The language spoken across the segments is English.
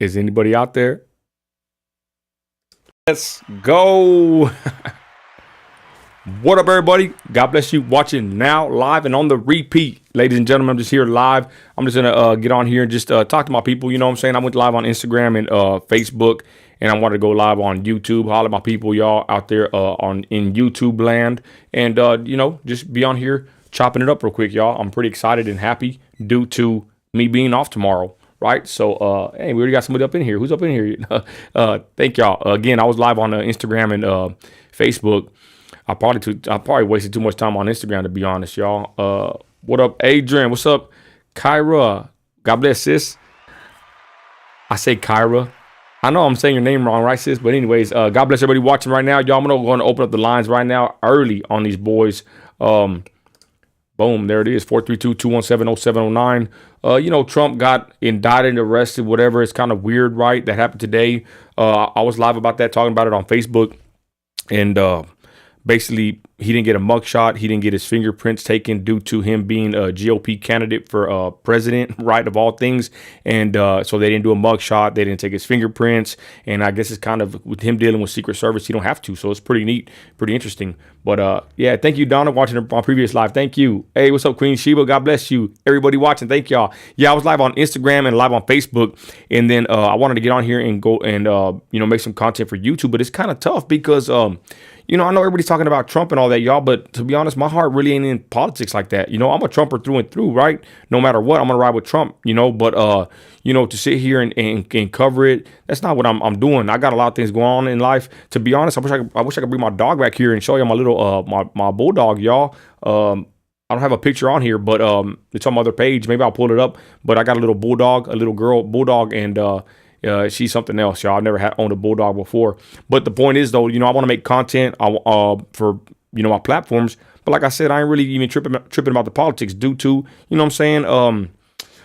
Is anybody out there? Let's go. What up, everybody? God bless you watching now live and on the repeat. Ladies and gentlemen, I'm just here live. I'm just gonna get on here and just talk to my people. You know what I'm saying? I went live on Instagram and Facebook, and I wanted to go live on YouTube. Holler at my people, y'all out there in YouTube land, and you know, just be on here chopping it up real quick, y'all. I'm pretty excited and happy due to me being off tomorrow. Right, so hey, we already got somebody up in here. Who's up in here? Thank y'all again. I was live on Instagram and Facebook. I probably wasted too much time on Instagram, to be honest, y'all. What up, Adrian? What's up, Kyra? God bless, sis. I say Kyra. I know I'm saying your name wrong, right, sis? But anyways, God bless everybody watching right now, y'all. I'm gonna open up the lines right now, early on these boys. Boom, there it is, 432-217-0709. You know, Trump got indicted, arrested, whatever. It's kind of weird, right? That happened today. I was live about that, talking about it on Facebook. And basically, he didn't get a mugshot. He didn't get his fingerprints taken due to him being a GOP candidate for president, right, of all things. And so they didn't do a mugshot. They didn't take his fingerprints. And I guess it's kind of with him dealing with Secret Service, he don't have to. So it's pretty neat, pretty interesting. But yeah, thank you, Donna, watching my previous live. Thank you. Hey, what's up, Queen Sheba? God bless you. Everybody watching, thank y'all. Yeah, I was live on Instagram and live on Facebook. And then I wanted to get on here and go and, you know, make some content for YouTube. But it's kind of tough because, you know, I know everybody's talking about Trump and all that, y'all, but to be honest, my heart really ain't in politics like that. You know, I'm a Trumper through and through, right? No matter what, I'm gonna ride with Trump, you know, but you know, to sit here and cover it, that's not what I'm doing. I got a lot of things going on in life. To be honest, I wish I could bring my dog back here and show you my little my bulldog, y'all. I don't have a picture on here, but it's on my other page. Maybe I'll pull it up. But I got a little bulldog, a little girl bulldog, and she's something else, y'all. I've never owned a bulldog before. But the point is, though, you know, I want to make content for, you know, my platforms. But like I said, I ain't really even tripping about the politics due to, you know what I'm saying?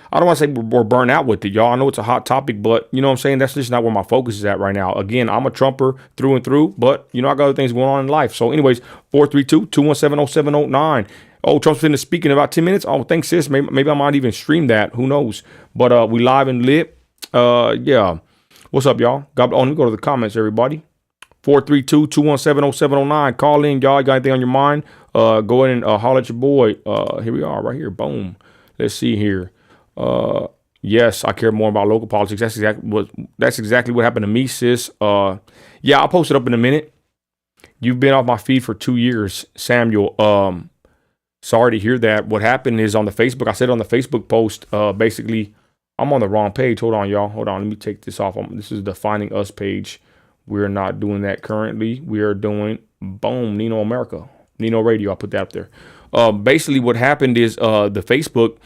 I don't want to say we're burnt out with it, y'all. I know it's a hot topic, but you know what I'm saying? That's just not where my focus is at right now. Again, I'm a Trumper through and through, but, you know, I got other things going on in life. So anyways, 432-217-0709. Oh, Trump's finna speak in about 10 minutes. Oh, thanks, sis. Maybe I might even stream that. Who knows? But we live and lit. Yeah. What's up, y'all? Let me go to the comments, everybody. 432-217-0709. Call in, y'all. You got anything on your mind? Go ahead and holler at your boy. Here we are, right here. Boom. Let's see here. Yes, I care more about local politics. That's exactly what happened to me, sis. Yeah, I'll post it up in a minute. You've been off my feed for 2 years, Samuel. Sorry to hear that. What happened is on the Facebook, I said on the Facebook post, basically, I'm on the wrong page. Hold on, y'all. Hold on. Let me take this off. This is the Finding Us page. We're not doing that currently. We are doing, boom, Nino America. Nino Radio. I'll put that up there. Basically, what happened is the Facebook,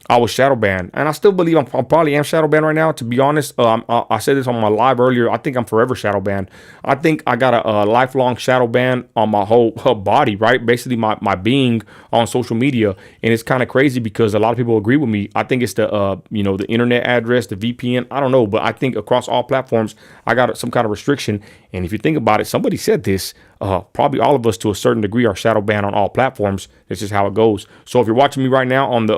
I was shadow banned. And I still believe I probably am shadow banned right now. To be honest, I said this on my live earlier. I think I'm forever shadow banned. I think I got a lifelong shadow ban on my whole body, right? Basically, my being on social media. And it's kind of crazy because a lot of people agree with me. I think it's the, you know, the internet address, the VPN. I don't know. But I think across all platforms, I got some kind of restriction. And if you think about it, somebody said this. Probably all of us to a certain degree are shadow banned on all platforms. That's just how it goes. So if you're watching me right now on the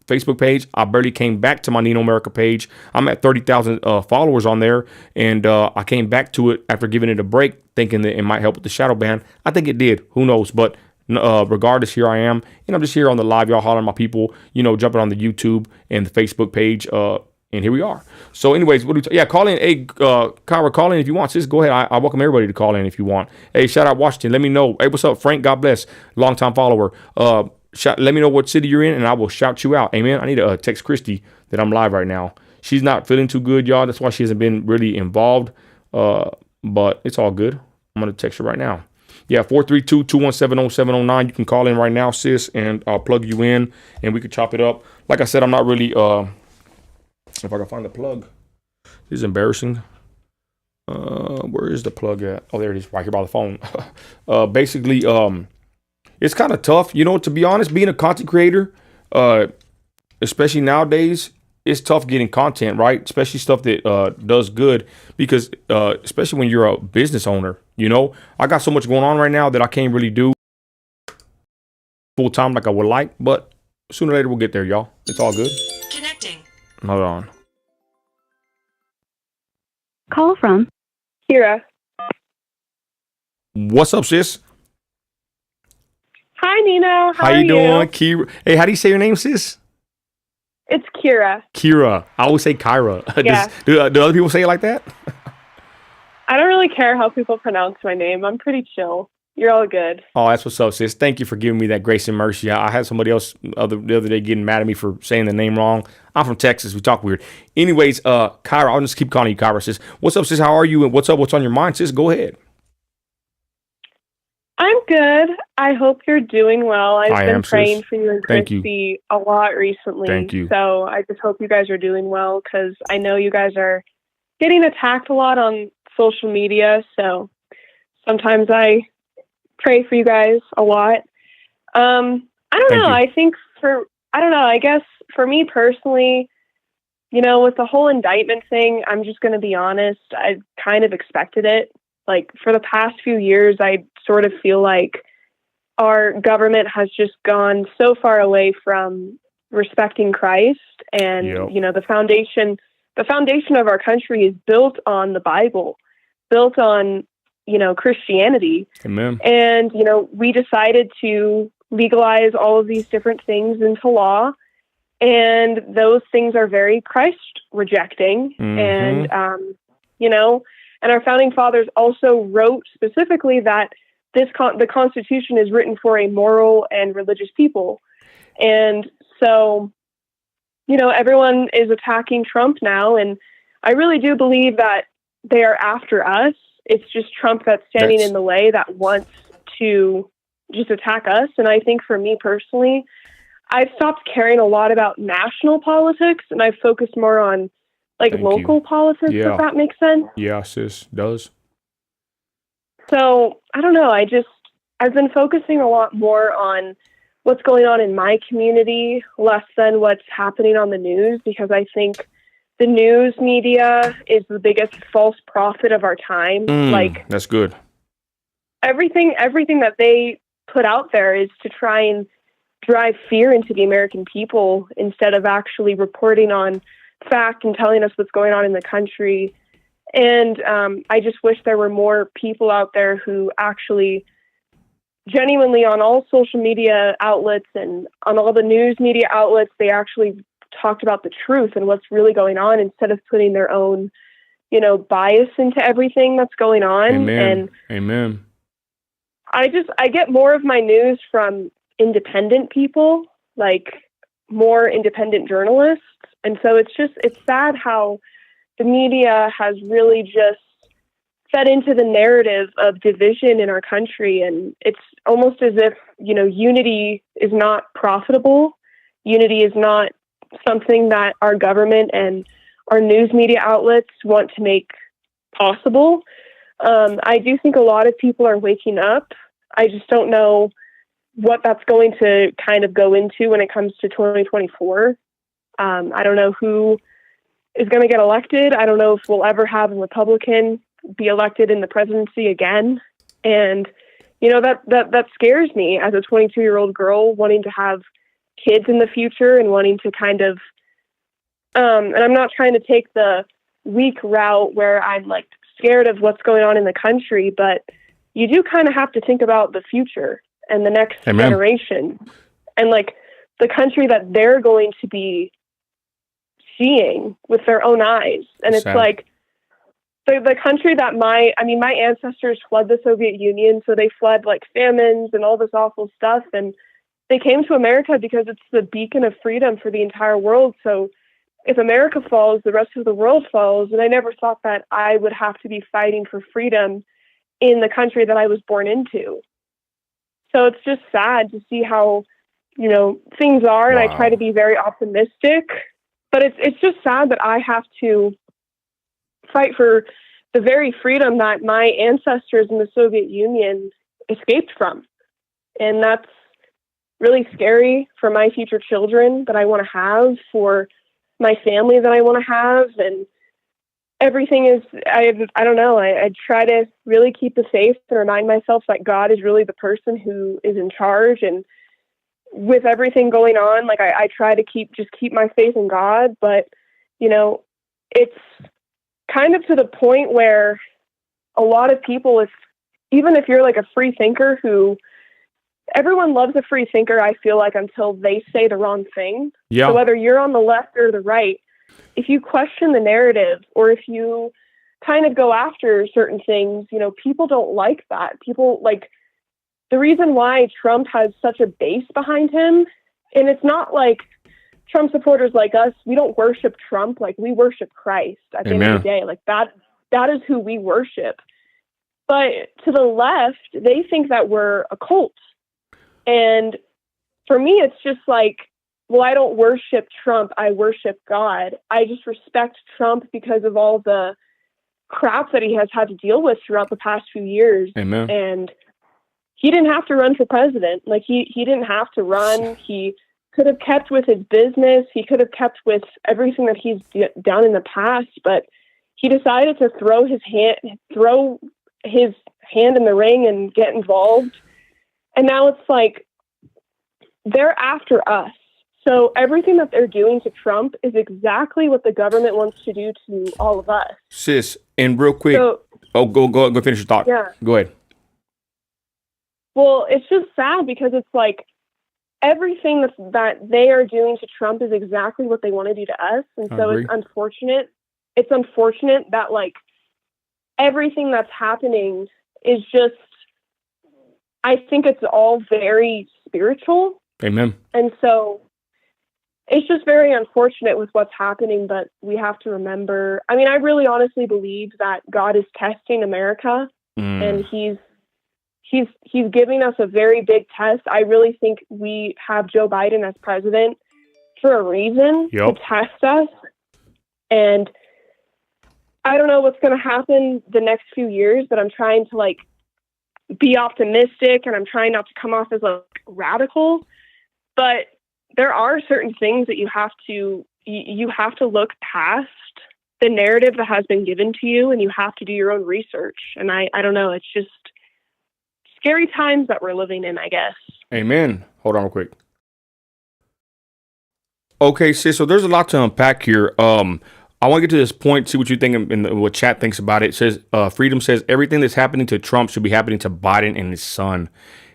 Facebook page, I barely came back to my Nino America page. I'm at 30,000 followers on there. And I came back to it after giving it a break, thinking that it might help with the shadow ban. I think it did. Who knows? But regardless, here I am. And I'm just here on the live, y'all hollering my people, you know, jumping on the YouTube and the Facebook page. And here we are. So anyways, yeah, call in. Hey, Kyra, call in if you want. Just go ahead. I welcome everybody to call in if you want. Hey, shout out Washington. Let me know. Hey, what's up, Frank? God bless. Longtime follower. Let me know what city you're in, and I will shout you out. Amen. I need to text Christy that I'm live right now. She's not feeling too good, y'all. That's why she hasn't been really involved. But it's all good. I'm going to text her right now. Yeah, 432-217-0709. You can call in right now, sis, and I'll plug you in, and we could chop it up. Like I said, I'm not really... if I can find the plug. This is embarrassing. Where is the plug at? Oh, there it is, right here by the phone. Basically, it's kind of tough, you know, to be honest, being a content creator, especially nowadays, it's tough getting content, right? Especially stuff that does good, because especially when you're a business owner, you know, I got so much going on right now that I can't really do full time like I would like, but sooner or later we'll get there, y'all. It's all good. Connecting. Hold on. Call from Kyra. What's up, sis? Hi, Nina. How you doing, Kyra? Hey, how do you say your name, sis? It's Kyra. Kyra. I always say Kyra. Yeah. Do other people say it like that? I don't really care how people pronounce my name. I'm pretty chill. You're all good. Oh, that's what's up, sis. Thank you for giving me that grace and mercy. I had somebody else the other day getting mad at me for saying the name wrong. I'm from Texas. We talk weird. Anyways, Kyra, I'll just keep calling you Kyra, sis. What's up, sis? How are you? And what's up? What's on your mind, sis? Go ahead. I'm good. I hope you're doing well. I've been praying sis. for you and Christy a lot recently. Thank you. So I just hope you guys are doing well, because I know you guys are getting attacked a lot on social media. So sometimes I pray for you guys a lot. I don't know. I guess for me personally, with the whole indictment thing, I'm just going to be honest. I kind of expected it. Like, for the past few years, I sort of feel like our government has just gone so far away from respecting Christ, and the foundation of our country is built on the Bible, built on Christianity. Amen. And we decided to legalize all of these different things into law, and those things are very Christ rejecting. Mm-hmm. And and our founding fathers also wrote specifically that the Constitution is written for a moral and religious people. And so, everyone is attacking Trump now, and I really do believe that they are after us. It's just Trump that's standing in the way, that wants to just attack us. And I think for me personally, I've stopped caring a lot about national politics, and I've focused more on local politics, if that makes sense. Yeah, sis, does. So I don't know. I've been focusing a lot more on what's going on in my community, less than what's happening on the news, because I think the news media is the biggest false prophet of our time. That's good. Everything that they put out there is to try and drive fear into the American people, instead of actually reporting on fact and telling us what's going on in the country. And I just wish there were more people out there who actually genuinely, on all social media outlets and on all the news media outlets, they actually talked about the truth and what's really going on, instead of putting their own, bias into everything that's going on. Amen. And Amen. I get more of my news from independent people, like more independent journalists. And so it's sad how the media has really just fed into the narrative of division in our country. And it's almost as if, unity is not profitable. Unity is not something that our government and our news media outlets want to make possible. I do think a lot of people are waking up. I just don't know what that's going to kind of go into when it comes to 2024. I don't know who is going to get elected. I don't know if we'll ever have a Republican be elected in the presidency again. And, that scares me as a 22-year-old girl wanting to have kids in the future and wanting to kind of, and I'm not trying to take the weak route where I'm scared of what's going on in the country, but you do kind of have to think about the future and the next generation, and the country that they're going to be seeing with their own eyes. And it's the country that my ancestors fled the Soviet Union. So they fled famines and all this awful stuff. And they came to America because it's the beacon of freedom for the entire world. So if America falls, the rest of the world falls. And I never thought that I would have to be fighting for freedom in the country that I was born into. So it's just sad to see how, things are. And I try to be very optimistic, but it's just sad that I have to fight for the very freedom that my ancestors in the Soviet Union escaped from. And that's really scary for my future children that I want to have, for my family that I want to have. And everything is, I don't know. I try to really keep the faith and remind myself that God is really the person who is in charge. And with everything going on, I try to keep my faith in God, but it's kind of to the point where a lot of people, even if you're like a free thinker everyone loves a free thinker, I feel like, until they say the wrong thing. Yeah. So whether you're on the left or the right, if you question the narrative or if you kind of go after certain things, people don't like that. People like the reason why Trump has such a base behind him. And it's not like Trump supporters like us, we don't worship Trump. Like, we worship Christ at the end of the day. Like, that is who we worship. But to the left, they think that we're a cult. And for me, it's just like, well, I don't worship Trump. I worship God. I just respect Trump because of all the crap that he has had to deal with throughout the past few years. Amen. And he didn't have to run for president. Like, he didn't have to run. He could have kept with his business. He could have kept with everything that he's done in the past, but he decided to throw his hand in the ring and get involved. And now it's like, they're after us. So everything that they're doing to Trump is exactly what the government wants to do to all of us. Sis, and real quick, go finish your thought. Yeah. Go ahead. Well, it's just sad because it's like everything that they are doing to Trump is exactly what they want to do to us. And so it's unfortunate. It's unfortunate that like everything that's happening is just, I think it's all very spiritual. Amen. And so it's just very unfortunate with what's happening, but we have to remember, I mean, I really honestly believe that God is testing America and he's giving us a very big test. I really think we have Joe Biden as president for a reason to test us. And I don't know what's going to happen the next few years, but I'm trying to like be optimistic and I'm trying not to come off as like radical, but there are certain things that you have to look past the narrative that has been given to you and you have to do your own research. And I don't know, it's just scary times that we're living in, I guess. Amen. Hold on real quick. Okay, sis, so there's a lot to unpack here. I want to get to this point, see what you think and what chat thinks about it. It says, Freedom says, everything that's happening to Trump should be happening to Biden and his son.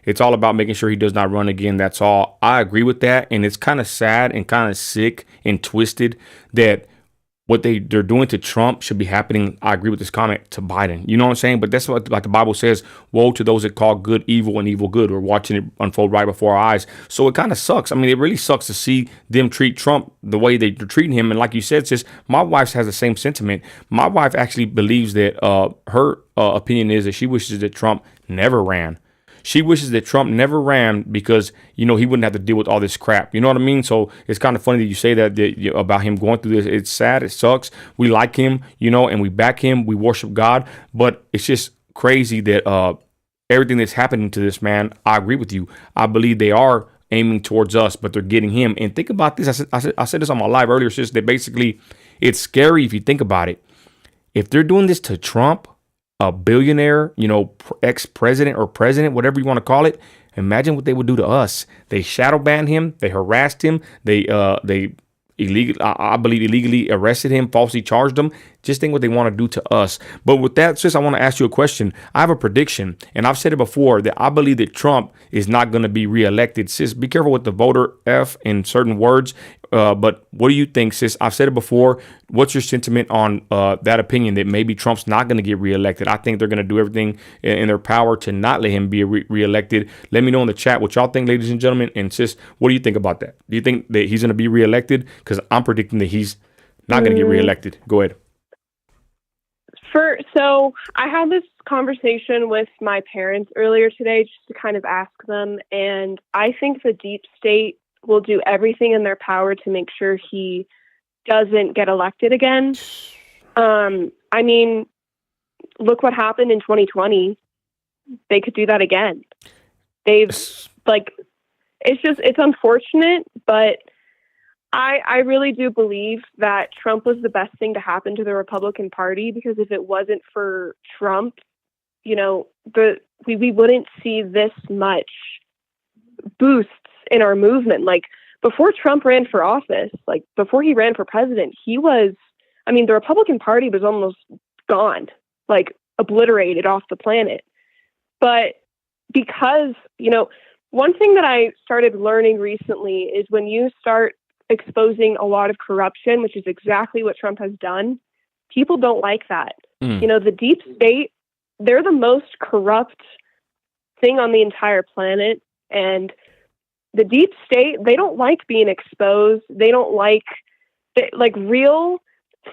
It's all about making sure he does not run again. That's all. I agree with that. And it's kind of sad and kind of sick and twisted that what they're doing to Trump should be happening. I agree with this comment to Biden. You know what I'm saying? But that's what like the Bible says, woe to those that call good evil and evil good. We're watching it unfold right before our eyes. So it kind of sucks. I mean, it really sucks to see them treat Trump the way they're treating him. And like you said, sis, my wife has the same sentiment. My wife actually believes that her opinion is that she wishes that Trump never ran. She wishes that Trump never ran because, he wouldn't have to deal with all this crap. You know what I mean? So it's kind of funny that you say that about him going through this. It's sad. It sucks. We like him, and we back him. We worship God. But it's just crazy that everything that's happening to this man, I agree with you. I believe they are aiming towards us, but they're getting him. And think about this. I said this on my live earlier, sis, that basically it's scary if you think about it. If they're doing this to Trump, a billionaire, ex-president or president, whatever you want to call it, imagine what they would do to us. They shadow banned him. They harassed him. They illegally arrested him, falsely charged him. Just think what they want to do to us. But with that, sis, I want to ask you a question. I have a prediction, and I've said it before, that I believe that Trump is not going to be reelected. Sis, be careful with the voter F in certain words. But what do you think, sis? I've said it before. What's your sentiment on that opinion that maybe Trump's not going to get reelected? I think they're going to do everything in their power to not let him be reelected. Let me know in the chat what y'all think, ladies and gentlemen. And sis, what do you think about that? Do you think that he's going to be reelected? Because I'm predicting that he's not going to get reelected. Go ahead. So I had this conversation with my parents earlier today just to kind of ask them. And I think the deep state will do everything in their power to make sure he doesn't get elected again. I mean, look what happened in 2020. They could do that again. It's unfortunate, but I really do believe that Trump was the best thing to happen to the Republican Party, because if it wasn't for Trump, we wouldn't see this much boosts in our movement. Like, before Trump ran for office, like before he ran for president, he was I mean, the Republican Party was almost gone, like obliterated off the planet. But because, one thing that I started learning recently is when you start exposing a lot of corruption, which is exactly what Trump has done, people don't like that. The deep state, they're the most corrupt thing on the entire planet. And the deep state, they don't like being exposed. They don't like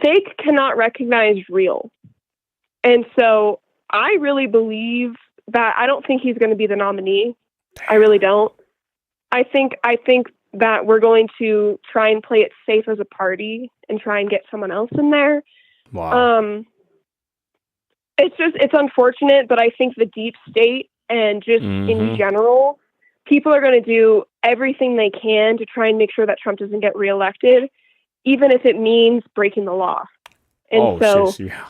fake cannot recognize real. And so I really believe that I don't think he's going to be the nominee. I really don't. I think that we're going to try and play it safe as a party and try and get someone else in there. Wow. It's unfortunate, but I think the deep state and just in general, people are going to do everything they can to try and make sure that Trump doesn't get reelected, even if it means breaking the law. And sis, yeah.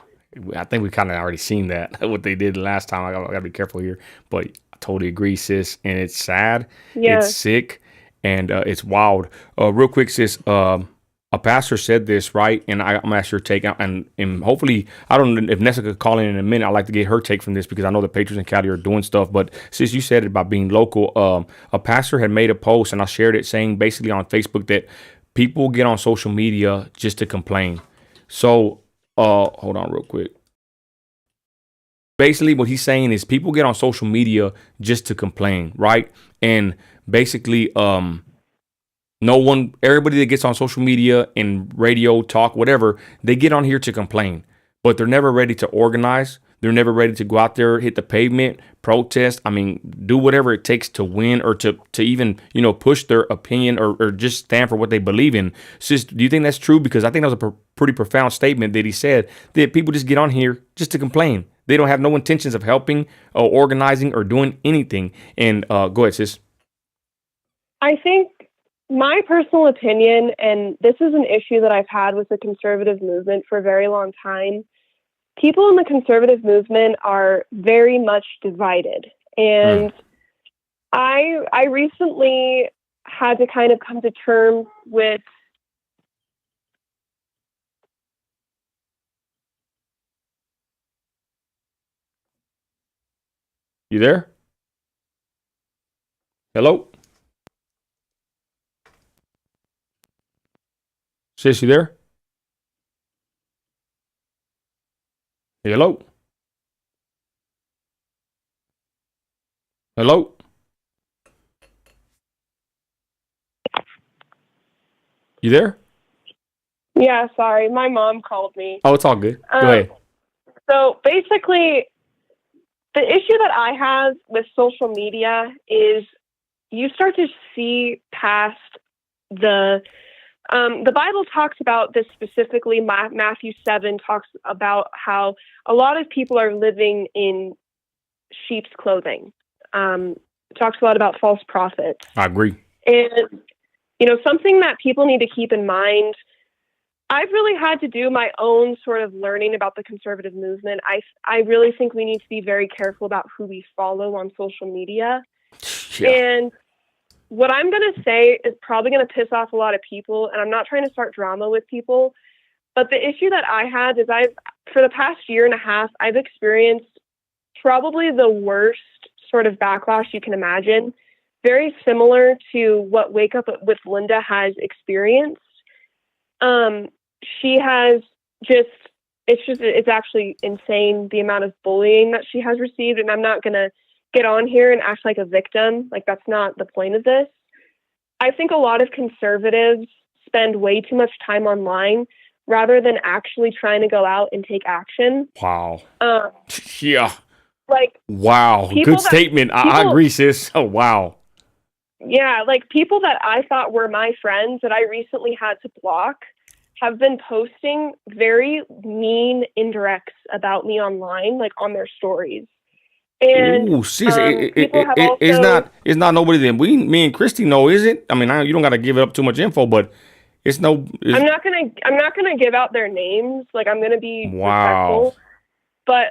I think we kind of already seen that, what they did last time. I got to be careful here, but I totally agree, sis. And it's sad. Yeah. It's sick. And it's wild. Real quick, sis, a pastor said this, right? And I'm going to ask your take. And hopefully, I don't know if Nessa could call in a minute. I'd like to get her take from this because I know the Patriots in Cali are doing stuff. But sis, you said it about being local. A pastor had made a post, and I shared it, saying basically on Facebook that people get on social media just to complain. So, hold on real quick. Basically, what he's saying is people get on social media just to complain, right? And basically, everybody that gets on social media and radio, talk, whatever, they get on here to complain, but they're never ready to organize. They're never ready to go out there, hit the pavement, protest. I mean, do whatever it takes to win or to even, push their opinion or just stand for what they believe in. Sis, do you think that's true? Because I think that was a pretty profound statement that he said, that people just get on here just to complain. They don't have no intentions of helping or organizing or doing anything. And go ahead, sis. I think my personal opinion, and this is an issue that I've had with the conservative movement for a very long time, people in the conservative movement are very much divided. And I recently had to kind of come to terms with You there? Hello? Sis, you there? Hello? Hello? You there? Yeah, sorry. My mom called me. Oh, it's all good. Go ahead. So basically, the issue that I have with social media is you start to see past the Bible talks about this specifically. Matthew 7 talks about how a lot of people are living in sheep's clothing. It talks a lot about false prophets. I agree. And, something that people need to keep in mind, I've really had to do my own sort of learning about the conservative movement. I really think we need to be very careful about who we follow on social media. Yeah. And what I'm going to say is probably going to piss off a lot of people, and I'm not trying to start drama with people, but the issue that I had is for the past year and a half, I've experienced probably the worst sort of backlash you can imagine, very similar to what Wake Up with Linda has experienced. She has it's actually insane the amount of bullying that she has received, and I'm not going to get on here and act like a victim. Like, that's not the point of this. I think a lot of conservatives spend way too much time online rather than actually trying to go out and take action. Wow. Yeah. Like, wow. Good statement. I agree, sis. Oh, wow. Yeah. Like, people that I thought were my friends that I recently had to block have been posting very mean indirects about me online, like on their stories. And ooh, sis, it's not nobody that me and Christy know, is it? I mean, you don't got to give up too much info, but I'm not gonna give out their names. Like, I'm gonna be respectful, but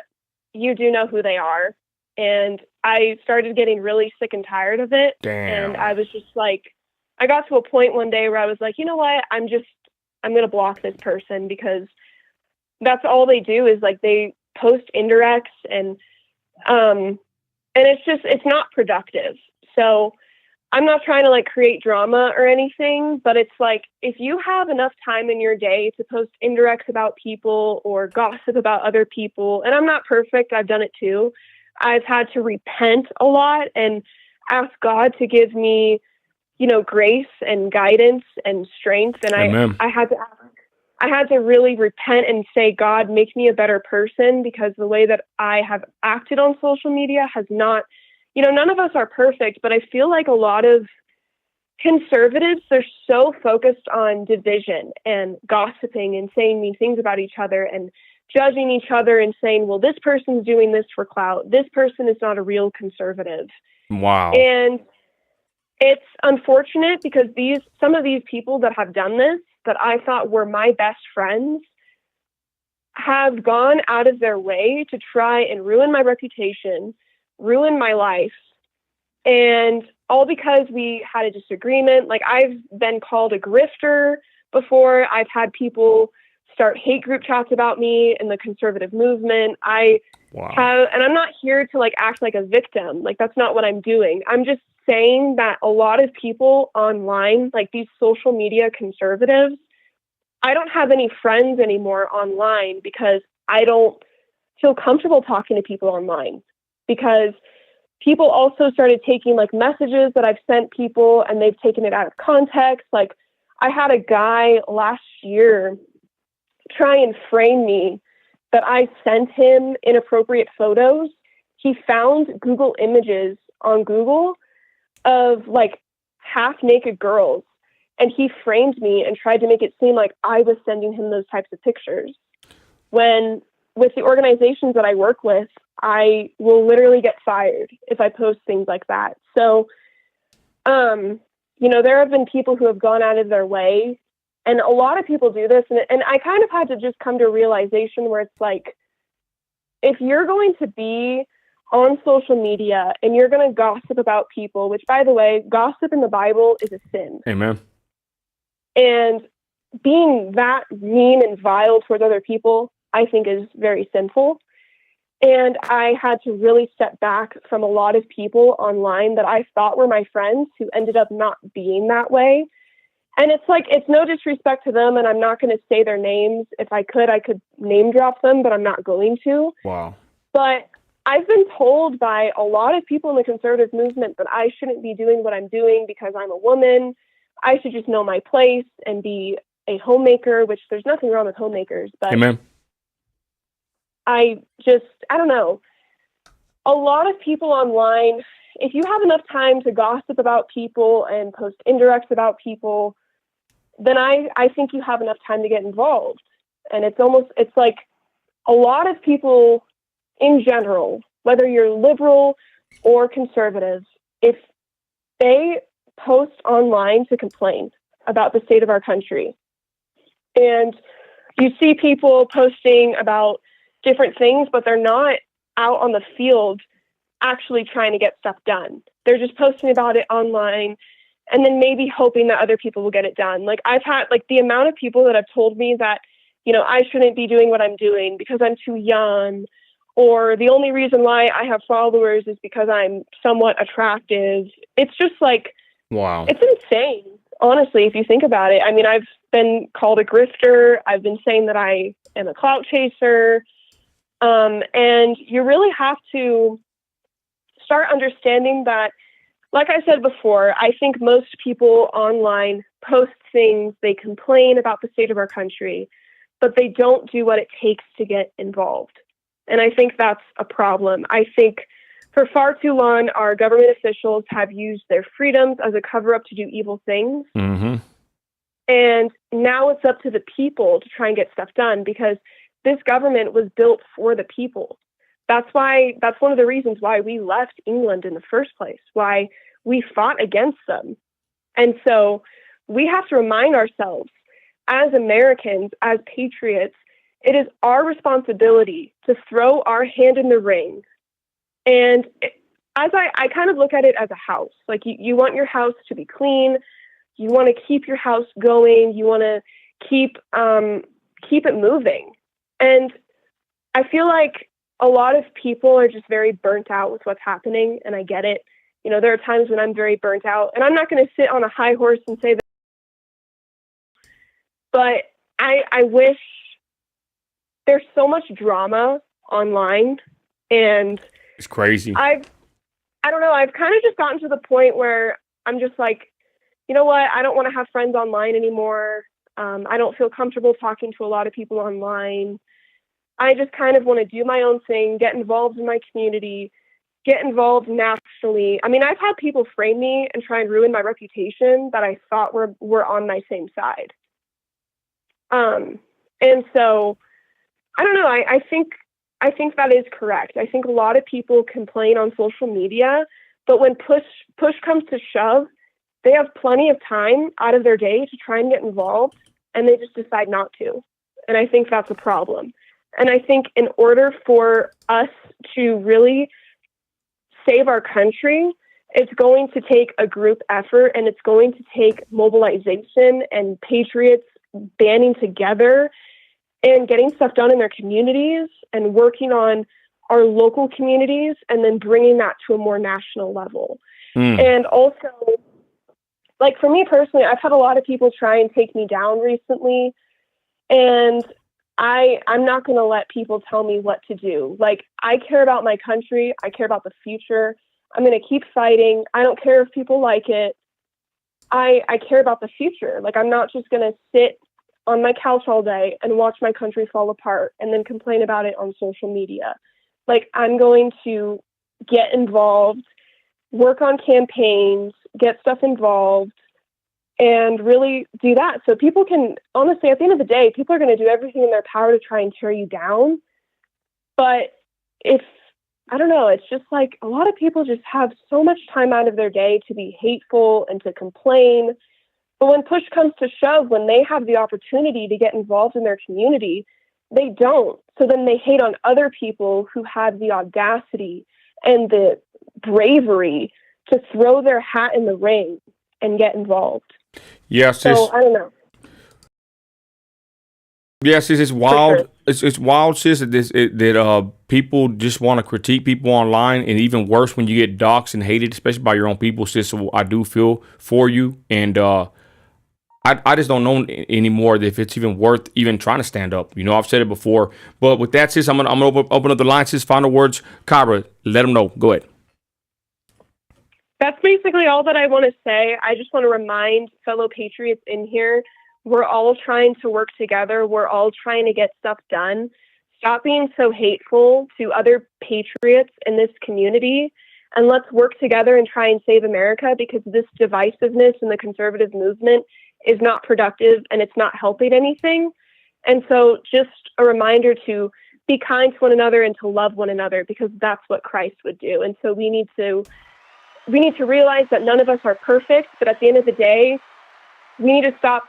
you do know who they are. And I started getting really sick and tired of it. Damn. And I was just like, I got to a point one day where I was like, you know what? I'm going to block this person because that's all they do is like they post indirects and it's not productive. So I'm not trying to like create drama or anything, but it's like, if you have enough time in your day to post indirects about people or gossip about other people, and I'm not perfect, I've done it too. I've had to repent a lot and ask God to give me, grace and guidance and strength. And I had to really repent and say, God, make me a better person, because the way that I have acted on social media has not, none of us are perfect, but I feel like a lot of conservatives, they're so focused on division and gossiping and saying mean things about each other and judging each other and saying, well, this person's doing this for clout. This person is not a real conservative. Wow. And it's unfortunate because some of these people that have done this, that I thought were my best friends, have gone out of their way to try and ruin my reputation, ruin my life. And all because we had a disagreement. Like, I've been called a grifter before. I've had people start hate group chats about me in the conservative movement. And I'm not here to like act like a victim. Like, that's not what I'm doing. I'm just saying that a lot of people online, like these social media conservatives, I don't have any friends anymore online because I don't feel comfortable talking to people online, because people also started taking like messages that I've sent people and they've taken it out of context. Like, I had a guy last year try and frame me that I sent him inappropriate photos. He found Google images on Google of like half naked girls, and he framed me and tried to make it seem like I was sending him those types of pictures. When with the organizations that I work with, I will literally get fired if I post things like that. So, there have been people who have gone out of their way, and a lot of people do this. And I kind of had to just come to a realization where it's like, if you're going to be on social media and you're going to gossip about people, which, by the way, gossip in the Bible is a sin. Amen. And being that mean and vile towards other people, I think, is very sinful. And I had to really step back from a lot of people online that I thought were my friends who ended up not being that way. And it's like, it's no disrespect to them, and I'm not going to say their names. If I could name drop them, but I'm not going to. Wow. But I've been told by a lot of people in the conservative movement that I shouldn't be doing what I'm doing because I'm a woman. I should just know my place and be a homemaker, which there's nothing wrong with homemakers. But Amen. I don't know. A lot of people online, if you have enough time to gossip about people and post indirects about people, then I think you have enough time to get involved. And it's like a lot of people in general, whether you're liberal or conservative, if they post online to complain about the state of our country, and you see people posting about different things, but they're not out on the field actually trying to get stuff done. They're just posting about it online and then maybe hoping that other people will get it done. Like, I've had like the amount of people that have told me that, I shouldn't be doing what I'm doing because I'm too young, or the only reason why I have followers is because I'm somewhat attractive. It's just like, wow, it's insane, honestly, if you think about it. I mean, I've been called a grifter. I've been saying that I am a clout chaser. And you really have to start understanding that, like I said before, I think most people online post things, they complain about the state of our country, but they don't do what it takes to get involved. And I think that's a problem. I think for far too long, our government officials have used their freedoms as a cover-up to do evil things. Mm-hmm. And now it's up to the people to try and get stuff done, because this government was built for the people. That's one of the reasons why we left England in the first place, why we fought against them. And so we have to remind ourselves, as Americans, as patriots, it is our responsibility to throw our hand in the ring. And as I kind of look at it as a house. Like, you want your house to be clean. You want to keep your house going. You want to keep it moving. And I feel like a lot of people are just very burnt out with what's happening, and I get it. You know, there are times when I'm very burnt out, and I'm not going to sit on a high horse and say that, but I wish there's so much drama online, and It's crazy. I don't know, I've kind of just gotten to the point where I'm just like, you know what, I don't want to have friends online anymore. I don't feel comfortable talking to a lot of people online. I just kind of want to do my own thing, get involved in my community, get involved nationally. I mean, I've had people frame me and try and ruin my reputation that I thought were on my same side. And so I don't know. I think that is correct. I think a lot of people complain on social media, but when push comes to shove, they have plenty of time out of their day to try and get involved, and they just decide not to. And I think that's a problem. And I think in order for us to really save our country, it's going to take a group effort, and it's going to take mobilization and patriots banding together and getting stuff done in their communities and working on our local communities, and then bringing that to a more national level. And also, like, for me personally, I've had a lot of people try and take me down recently, and I'm not going to let people tell me what to do. Like, I care about my country. I care about the future. I'm going to keep fighting. I don't care if people like it. I care about the future. Like, I'm not just going to sit on my couch all day and watch my country fall apart and then complain about it on social media. Like, I'm going to get involved, work on campaigns, get stuff involved, and really do that. So people can, honestly, at the end of the day, people are going to do everything in their power to try and tear you down. But I don't know, it's just like a lot of people just have so much time out of their day to be hateful and to complain. But when push comes to shove, when they have the opportunity to get involved in their community, they don't. So then they hate on other people who have the audacity and the bravery to throw their hat in the ring and get involved. Yes, so I don't know. Yes, it's wild. Sure. It's wild, sis. That people just want to critique people online, and even worse when you get doxxed and hated, especially by your own people, sis. So I do feel for you, and I just don't know anymore if it's even worth even trying to stand up. You know, I've said it before, but with that, sis, I'm gonna open up the line, sis. Final words, Kyra. Let them know. Go ahead. That's basically all that I want to say. I just want to remind fellow patriots in here, we're all trying to work together. We're all trying to get stuff done. Stop being so hateful to other patriots in this community, and let's work together and try and save America, because this divisiveness in the conservative movement is not productive and it's not helping anything. And so just a reminder to be kind to one another and to love one another, because that's what Christ would do. And so we need to realize that none of us are perfect, but at the end of the day, we need to stop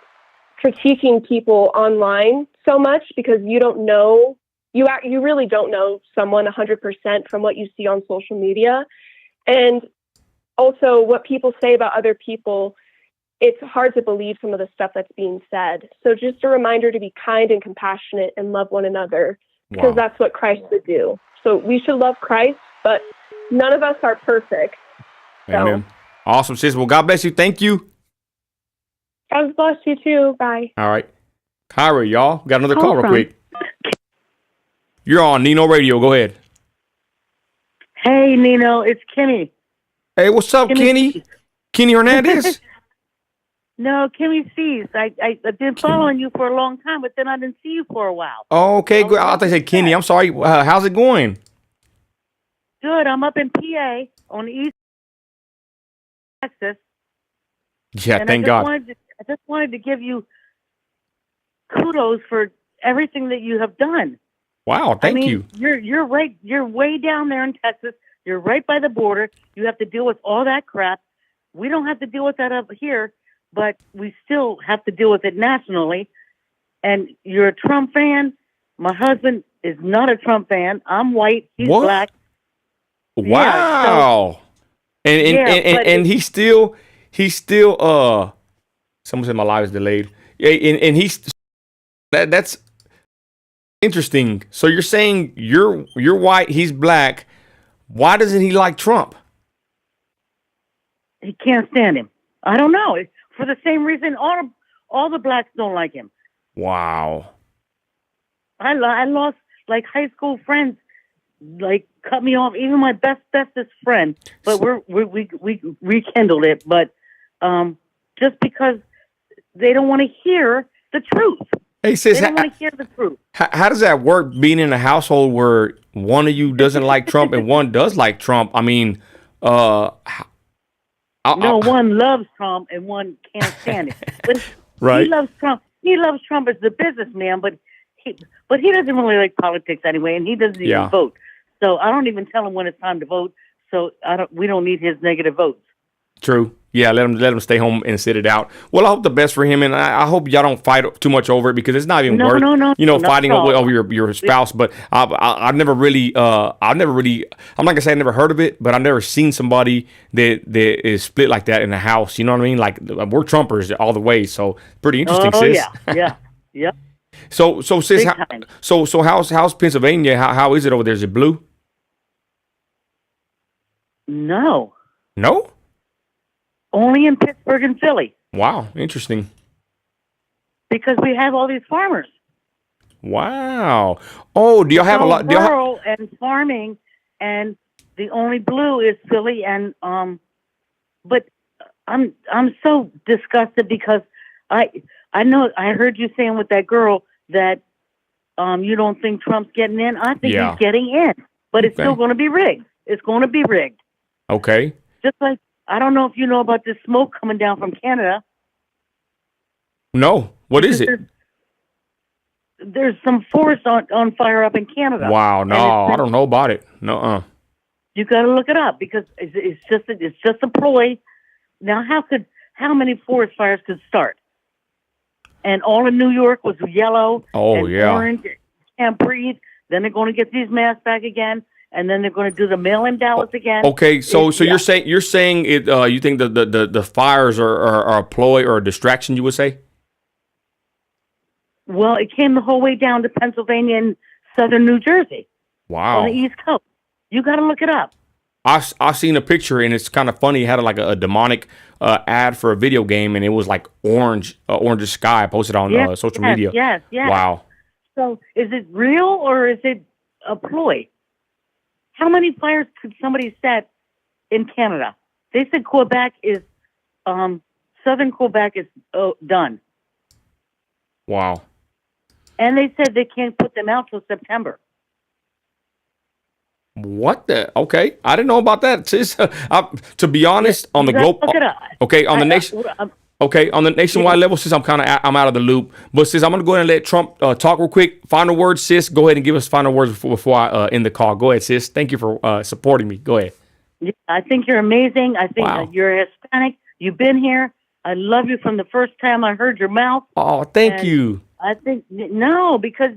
critiquing people online so much, because you don't know, you really don't know someone 100% from what you see on social media. And also what people say about other people, it's hard to believe some of the stuff that's being said. So just a reminder to be kind and compassionate and love one another, because that's what Christ would do. So we should love Christ, but none of us are perfect. Amen. Awesome, sis. Well, God bless you. Thank you. God bless you too. Bye. All right. Kyra, y'all. Got another call real quick. You're on Nino Radio. Go ahead. Hey, Nino. It's Kimmy. Hey, what's up, Kenny? Kenny Hernandez? No, Kimmy C's. I've been following you for a long time, but then I didn't see you for a while. Oh, okay, good. I thought you said Kenny. I'm sorry. How's it going? Good. I'm up in PA on the East Texas. Yeah, and thank God. I just wanted to give you kudos for everything that you have done. Wow, thank you. You're right. You're way down there in Texas. You're right by the border. You have to deal with all that crap. We don't have to deal with that up here, but we still have to deal with it nationally. And you're a Trump fan. My husband is not a Trump fan. I'm white. He's black. Wow. Yeah, and he's still someone said my live is delayed. Yeah, and he's that's Interesting. So you're saying you're white, he's black. Why doesn't he like Trump? He can't stand him. I don't know. It's for the same reason all the blacks don't like him. Wow. I lost like high school friends, like cut me off. Even my bestest friend, but we rekindled it. But just because they don't want to hear the truth. Hey, sis, they don't want to hear the truth. How does that work? Being in a household where one of you doesn't like Trump and one does like Trump. I mean, one loves Trump and one can't stand it. But right. He loves Trump. He loves Trump as the businessman, but he doesn't really like politics anyway, and he doesn't even vote. So I don't even tell him when it's time to vote. So we don't need his negative votes. True. Yeah, let him stay home and sit it out. Well, I hope the best for him, and I hope y'all don't fight too much over it because it's not even worth fighting over your spouse. But I've never really, I'm not gonna say I never heard of it, but I've never seen somebody that is split like that in a house. You know what I mean? Like we're Trumpers all the way, so pretty interesting, sis. Yeah. So sis, so how's Pennsylvania? How is it over there? Is it blue? No. No. Only in Pittsburgh and Philly. Wow, interesting. Because we have all these farmers. Wow. Oh, do y'all have a lot? Rural and farming, and the only blue is Philly. And but I'm so disgusted because I know I heard you saying with that girl that you don't think Trump's getting in. I think he's getting in, but it's still going to be rigged. It's going to be rigged. Okay. Just like. I don't know if you know about this smoke coming down from Canada. No. What is it? There's some forest on fire up in Canada. Wow. No, I don't know about it. No. You got to look it up because it's just a ploy. Now, how many forest fires could start? And all of New York was yellow. Oh, and orange. Can't breathe. Then they're going to get these masks back again. And then they're going to do the mail-in ballots again. Okay, so you're saying it? You think the fires are a ploy or a distraction? You would say? Well, it came the whole way down to Pennsylvania and southern New Jersey. Wow. On the East Coast. You got to look it up. I've seen a picture and it's kind of funny. It had like a demonic ad for a video game and it was like orange sky posted on social media. Yes. Wow. So is it real or is it a ploy? How many fires could somebody set in Canada? They said Quebec is, southern Quebec is done. Wow. And they said they can't put them out till September. What the? Okay, I didn't know about that. Sis, to be honest, on the global, on the nationwide level, sis, I'm out of the loop. But sis, I'm gonna go ahead and let Trump talk real quick. Final words, sis. Go ahead and give us final words before I end the call. Go ahead, sis. Thank you for supporting me. Go ahead. Yeah, I think you're amazing. I think that you're Hispanic. You've been here. I love you from the first time I heard your mouth. Oh, thank you. I think because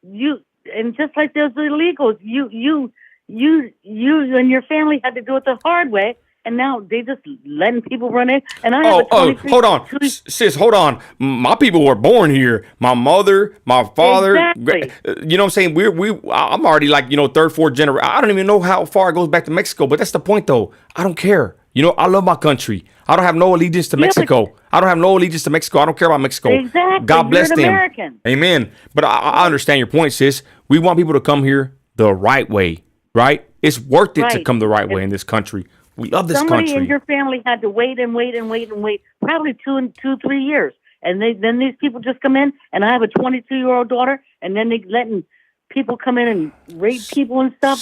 you and just like those illegals, you and your family had to do it the hard way. And now they just letting people run in. And I have hold on. Sis, hold on. My people were born here. My mother, my father. Exactly. You know what I'm saying? I'm already like, third, fourth generation. I don't even know how far it goes back to Mexico. But that's the point, though. I don't care. I love my country. I don't have no allegiance to Mexico. I don't have no allegiance to Mexico. I don't care about Mexico. Exactly. God bless them. American. Amen. But I understand your point, sis. We want people to come here the right way, right? It's worth it to come the right way in this country. We love this country. Somebody in your family had to wait, probably 3 years. And then these people just come in, and I have a 22-year-old daughter, and then they letting people come in and rape people and stuff.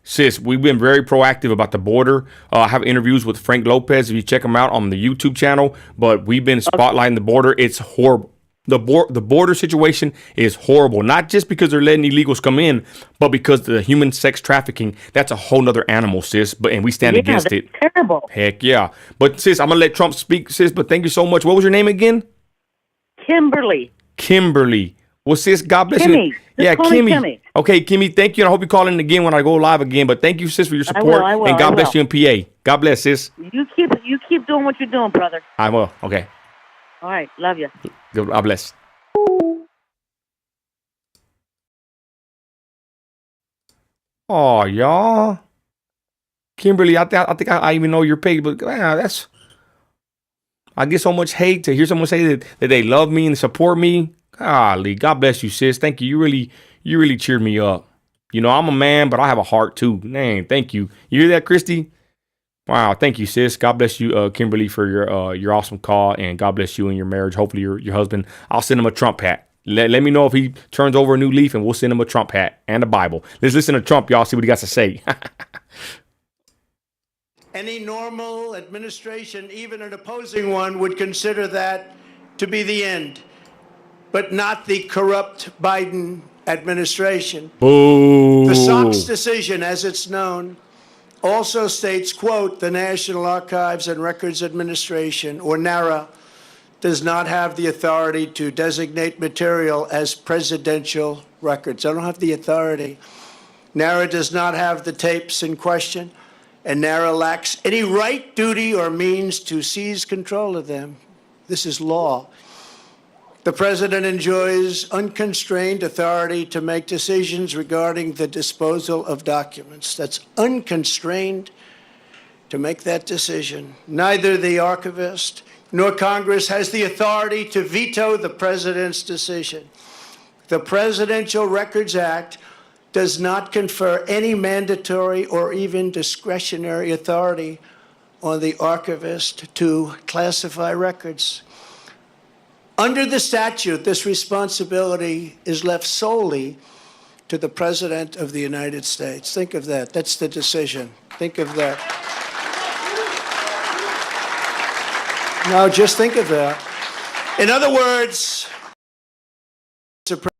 Sis, we've been very proactive about the border. I have interviews with Frank Lopez. If you check him out on the YouTube channel, but we've been spotlighting the border. It's horrible. The border situation is horrible, not just because they're letting illegals come in, but because the human sex trafficking, that's a whole nother animal, sis. And we stand against it. Terrible. Heck yeah. But sis, I'm going to let Trump speak, sis, but thank you so much. What was your name again? Kimberly. Well, sis, God bless Kimmy. you. Yeah, Kimmy. Okay, Kimmy, thank you. And I hope you call in again when I go live again. But thank you, sis, for your support. I will, and God bless you in PA. God bless, sis. You keep doing what you're doing, brother. I will. Okay. All right. Love you. God bless. Oh, y'all. Kimberly, I think I even know your page, but man, I get so much hate to hear someone say that they love me and support me. Golly, God bless you, sis. Thank you. You really cheered me up. You know, I'm a man, but I have a heart too. Man, thank you. You hear that, Christy? Wow, thank you, sis. God bless you, Kimberly, for your awesome call, and God bless you in your marriage. Hopefully, your husband. I'll send him a Trump hat. Let me know if he turns over a new leaf, and we'll send him a Trump hat and a Bible. Let's listen to Trump, y'all. See what he got to say. Any normal administration, even an opposing one, would consider that to be the end, but not the corrupt Biden administration. Boo. The SOX decision, as it's known, also states, quote, the National Archives and Records Administration, or NARA, does not have the authority to designate material as presidential records. They don't have the authority. NARA does not have the tapes in question, and NARA lacks any right, duty, or means to seize control of them. This is law. The president enjoys unconstrained authority to make decisions regarding the disposal of documents. That's unconstrained to make that decision. Neither the archivist nor Congress has the authority to veto the president's decision. The Presidential Records Act does not confer any mandatory or even discretionary authority on the archivist to classify records. Under the statute, this responsibility is left solely to the President of the United States. Think of that. That's the decision. Think of that. Now, just think of that. In other words, the President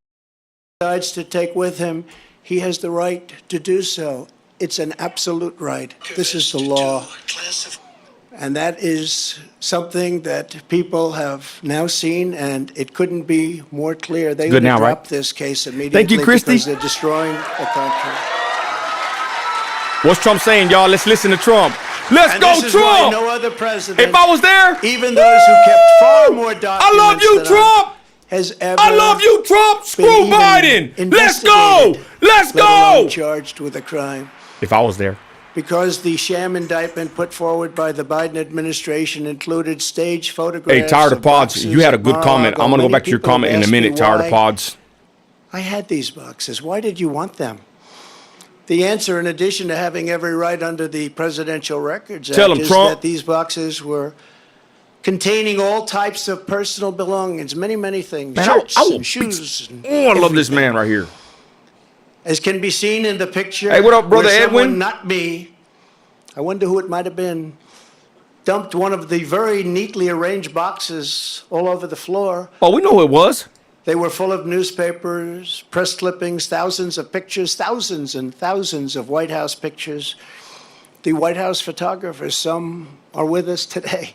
decides to take with him, he has the right to do so. It's an absolute right. This is the law. And that is something that people have now seen, and it couldn't be more clear. They would drop this case immediately. Thank you, Christy. Because they're destroying the country. What's Trump saying, y'all? Let's listen to Trump. Let's And go, this is why Trump. no other president, If I was there, even those who kept far more documents I love you, than Trump. has ever I love you, Trump. Screw been Biden. even Let's go. investigated, Let's let alone go. charged with a crime. If I was there. Because the sham indictment put forward by the Biden administration included staged photographs. Hey, Tired of Pods, boxes you had a good of comment. I'm going to go Mar-a-Lago. back to your Many comment in a people minute, ask Tired me of Pods. I had these boxes. Why did you want them? The answer, in addition to having every right under the Presidential Records Act, Tell him, is Trump. that these boxes were containing all types of personal belongings, many things, Man, shirts I will and shoes. And I love this everything. man right here. As can be seen in the picture, Hey, what up, brother where someone, Edwin? not me, I wonder who it might have been, dumped one of the very neatly arranged boxes all over the floor. Oh, we know who it was. They were full of newspapers, press clippings, thousands of pictures, thousands and thousands of White House pictures. The White House photographers, some are with us today.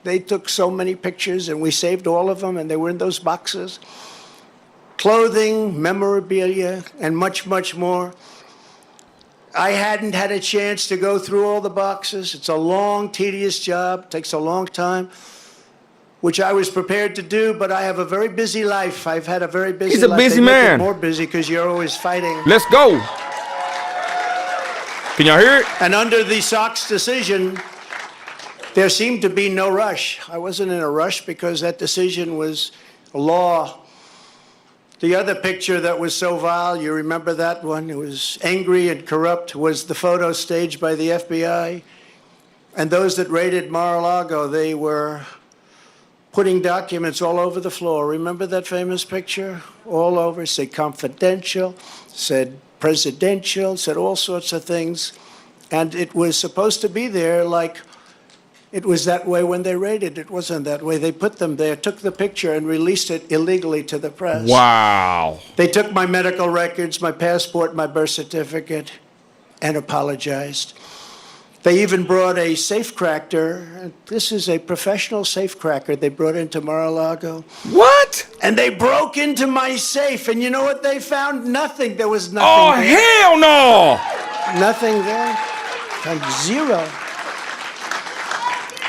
They took so many pictures, and we saved all of them, and they were in those boxes. Clothing, memorabilia, and much, much more. I hadn't had a chance to go through all the boxes. It's a long, tedious job. It takes a long time, which I was prepared to do, but I have a very busy life. I've had a very busy life. He's a busy They make it man. more busy because you're always fighting. Let's go. Can y'all hear it? And under the SOX decision, there seemed to be no rush. I wasn't in a rush because that decision was a law. The other picture that was so vile, you remember that one? It was angry and corrupt, was the photo staged by the FBI. And those that raided Mar-a-Lago, they were putting documents all over the floor. Remember that famous picture? All over, said confidential, said presidential, said all sorts of things. And it was supposed to be there like it was that way when they raided. It wasn't that way. They put them there, took the picture, and released it illegally to the press. Wow. They took my medical records, my passport, my birth certificate, and apologized. They even brought a safecracker. This is a professional safecracker they brought into Mar-a-Lago. What? And they broke into my safe, and you know what they found? Nothing. There was nothing Oh, there. hell no. Nothing there. Found zero.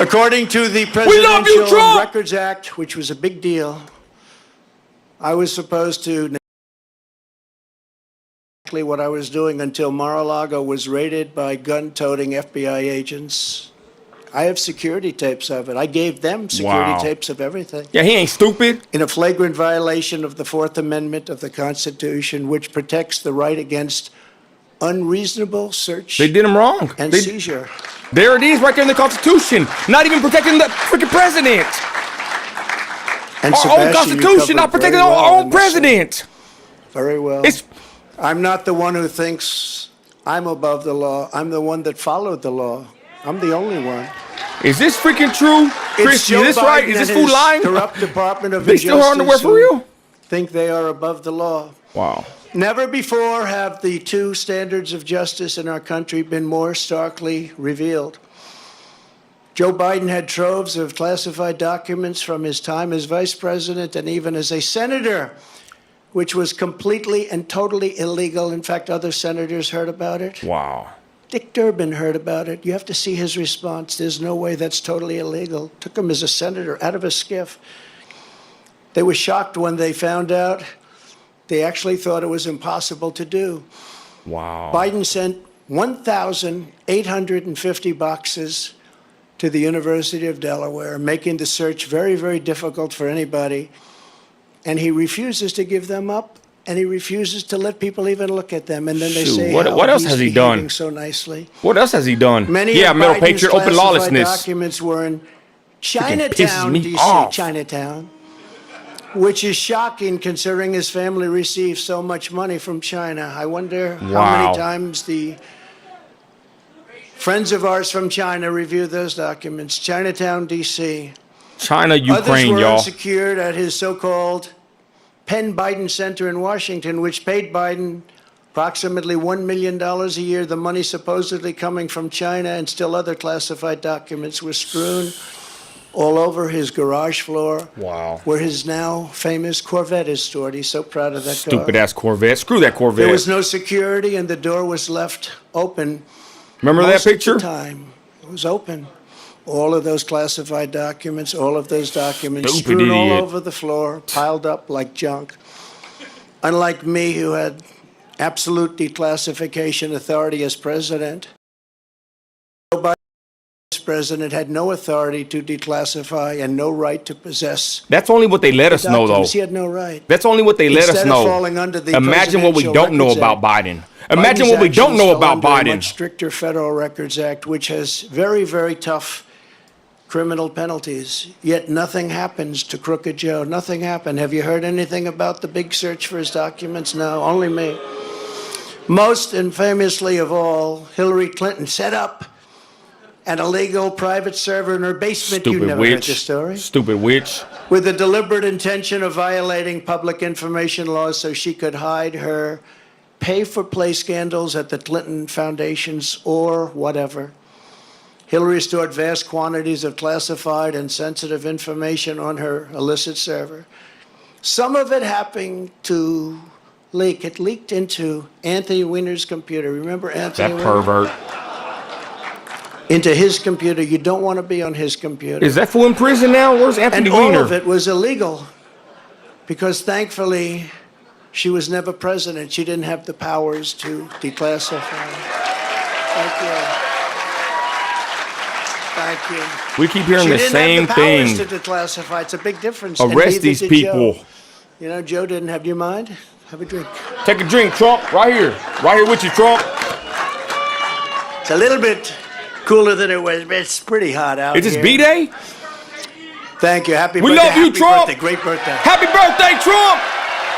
According to the Presidential Records Act, which was a big deal, I was supposed to exactly what I was doing until Mar-a-Lago was raided by gun-toting FBI agents. I have security tapes of it. I gave them security tapes of everything. Yeah, he ain't stupid. In a flagrant violation of the Fourth Amendment of the Constitution, which protects the right against unreasonable search They did him wrong. and seizure. There it is right there in the Constitution. Not even protecting the freaking president. And Our own Constitution not protecting our own president. Very well. I'm not the one who thinks I'm above the law. I'm the one that followed the law. I'm the only one. Is this freaking true? Christy, is this right? Is this fool lying? Corrupt Department of They still wear underwear for real? Think they are above the law. Wow. Never before have the two standards of justice in our country been more starkly revealed. Joe Biden had troves of classified documents from his time as vice president and even as a senator, which was completely and totally illegal. In fact, other senators heard about it. Wow. Dick Durbin heard about it. You have to see his response. There's no way that's totally illegal. Took him as a senator out of a skiff. They were shocked when they found out. They actually thought it was impossible to do. Wow. Biden sent 1,850 boxes to the University of Delaware, making the search very, very difficult for anybody. And he refuses to give them up, and he refuses to let people even look at them. And then they say, what else has he done? So nicely. What else has he done? Many yeah, of Metal Biden's Patriot, open classified lawlessness. documents were in pisses Chinatown, me D.C., off. Chinatown, which is shocking considering his family received so much money from China. I wonder how many times the friends of ours from China review those documents. Chinatown, D.C. China, Ukraine, Others were y'all. unsecured at his so-called Penn Biden Center in Washington, which paid Biden approximately $1 million a year. The money supposedly coming from China, and still other classified documents were strewn all over his garage floor. Wow. Where his now famous Corvette is stored. He's so proud of that car. Stupid ass Corvette. Screw that Corvette. There was no security, and the door was left open. Remember that picture? Most of the time, it was open. All of those classified documents, all of those documents Stupid strewn all idiot. over the floor, piled up like junk. Unlike me, who had absolute declassification authority as president, Joe Biden as president had no authority to declassify and no right to possess. That's only what they let us know, though. He had no right. That's only what they let us Instead of know. falling under the Imagine what we Presidential don't know Records about Act. Biden. Imagine Biden's what we don't actions know fell about under a Biden. much stricter Federal Records Act, which has very, very tough criminal penalties. Yet nothing happens to Crooked Joe. Nothing happened. Have you heard anything about the big search for his documents? No, only me. Most infamously of all, Hilary Clinton set up an illegal private server in her basement. You Stupid never heard witch. this story. Stupid witch. With the deliberate intention of violating public information laws so she could hide her pay-for-play scandals at the Clinton foundations or whatever. Hillary stored vast quantities of classified and sensitive information on her illicit server. Some of it happened to leak. It leaked into Anthony Weiner's computer. Remember Anthony That Weiner? pervert. Into his computer. You don't want to be on his computer. Is that fool in prison now? Where's Anthony And all Weiner? of it was illegal because thankfully she was never president. She didn't have the powers to declassify. Thank you. Thank you. We keep hearing She the didn't same have the powers thing. to declassify. It's a big difference. and Arrest neither these did people. Joe. You know, Joe didn't have. Do you mind? Have a drink. Take a drink, Trump. Right here. Right here with you, Trump. It's a little bit cooler than it was, but it's pretty hot out Is this here. B-Day? Thank you. Happy We birthday. love you, Happy Trump. Birthday. Great birthday. Happy birthday, Trump!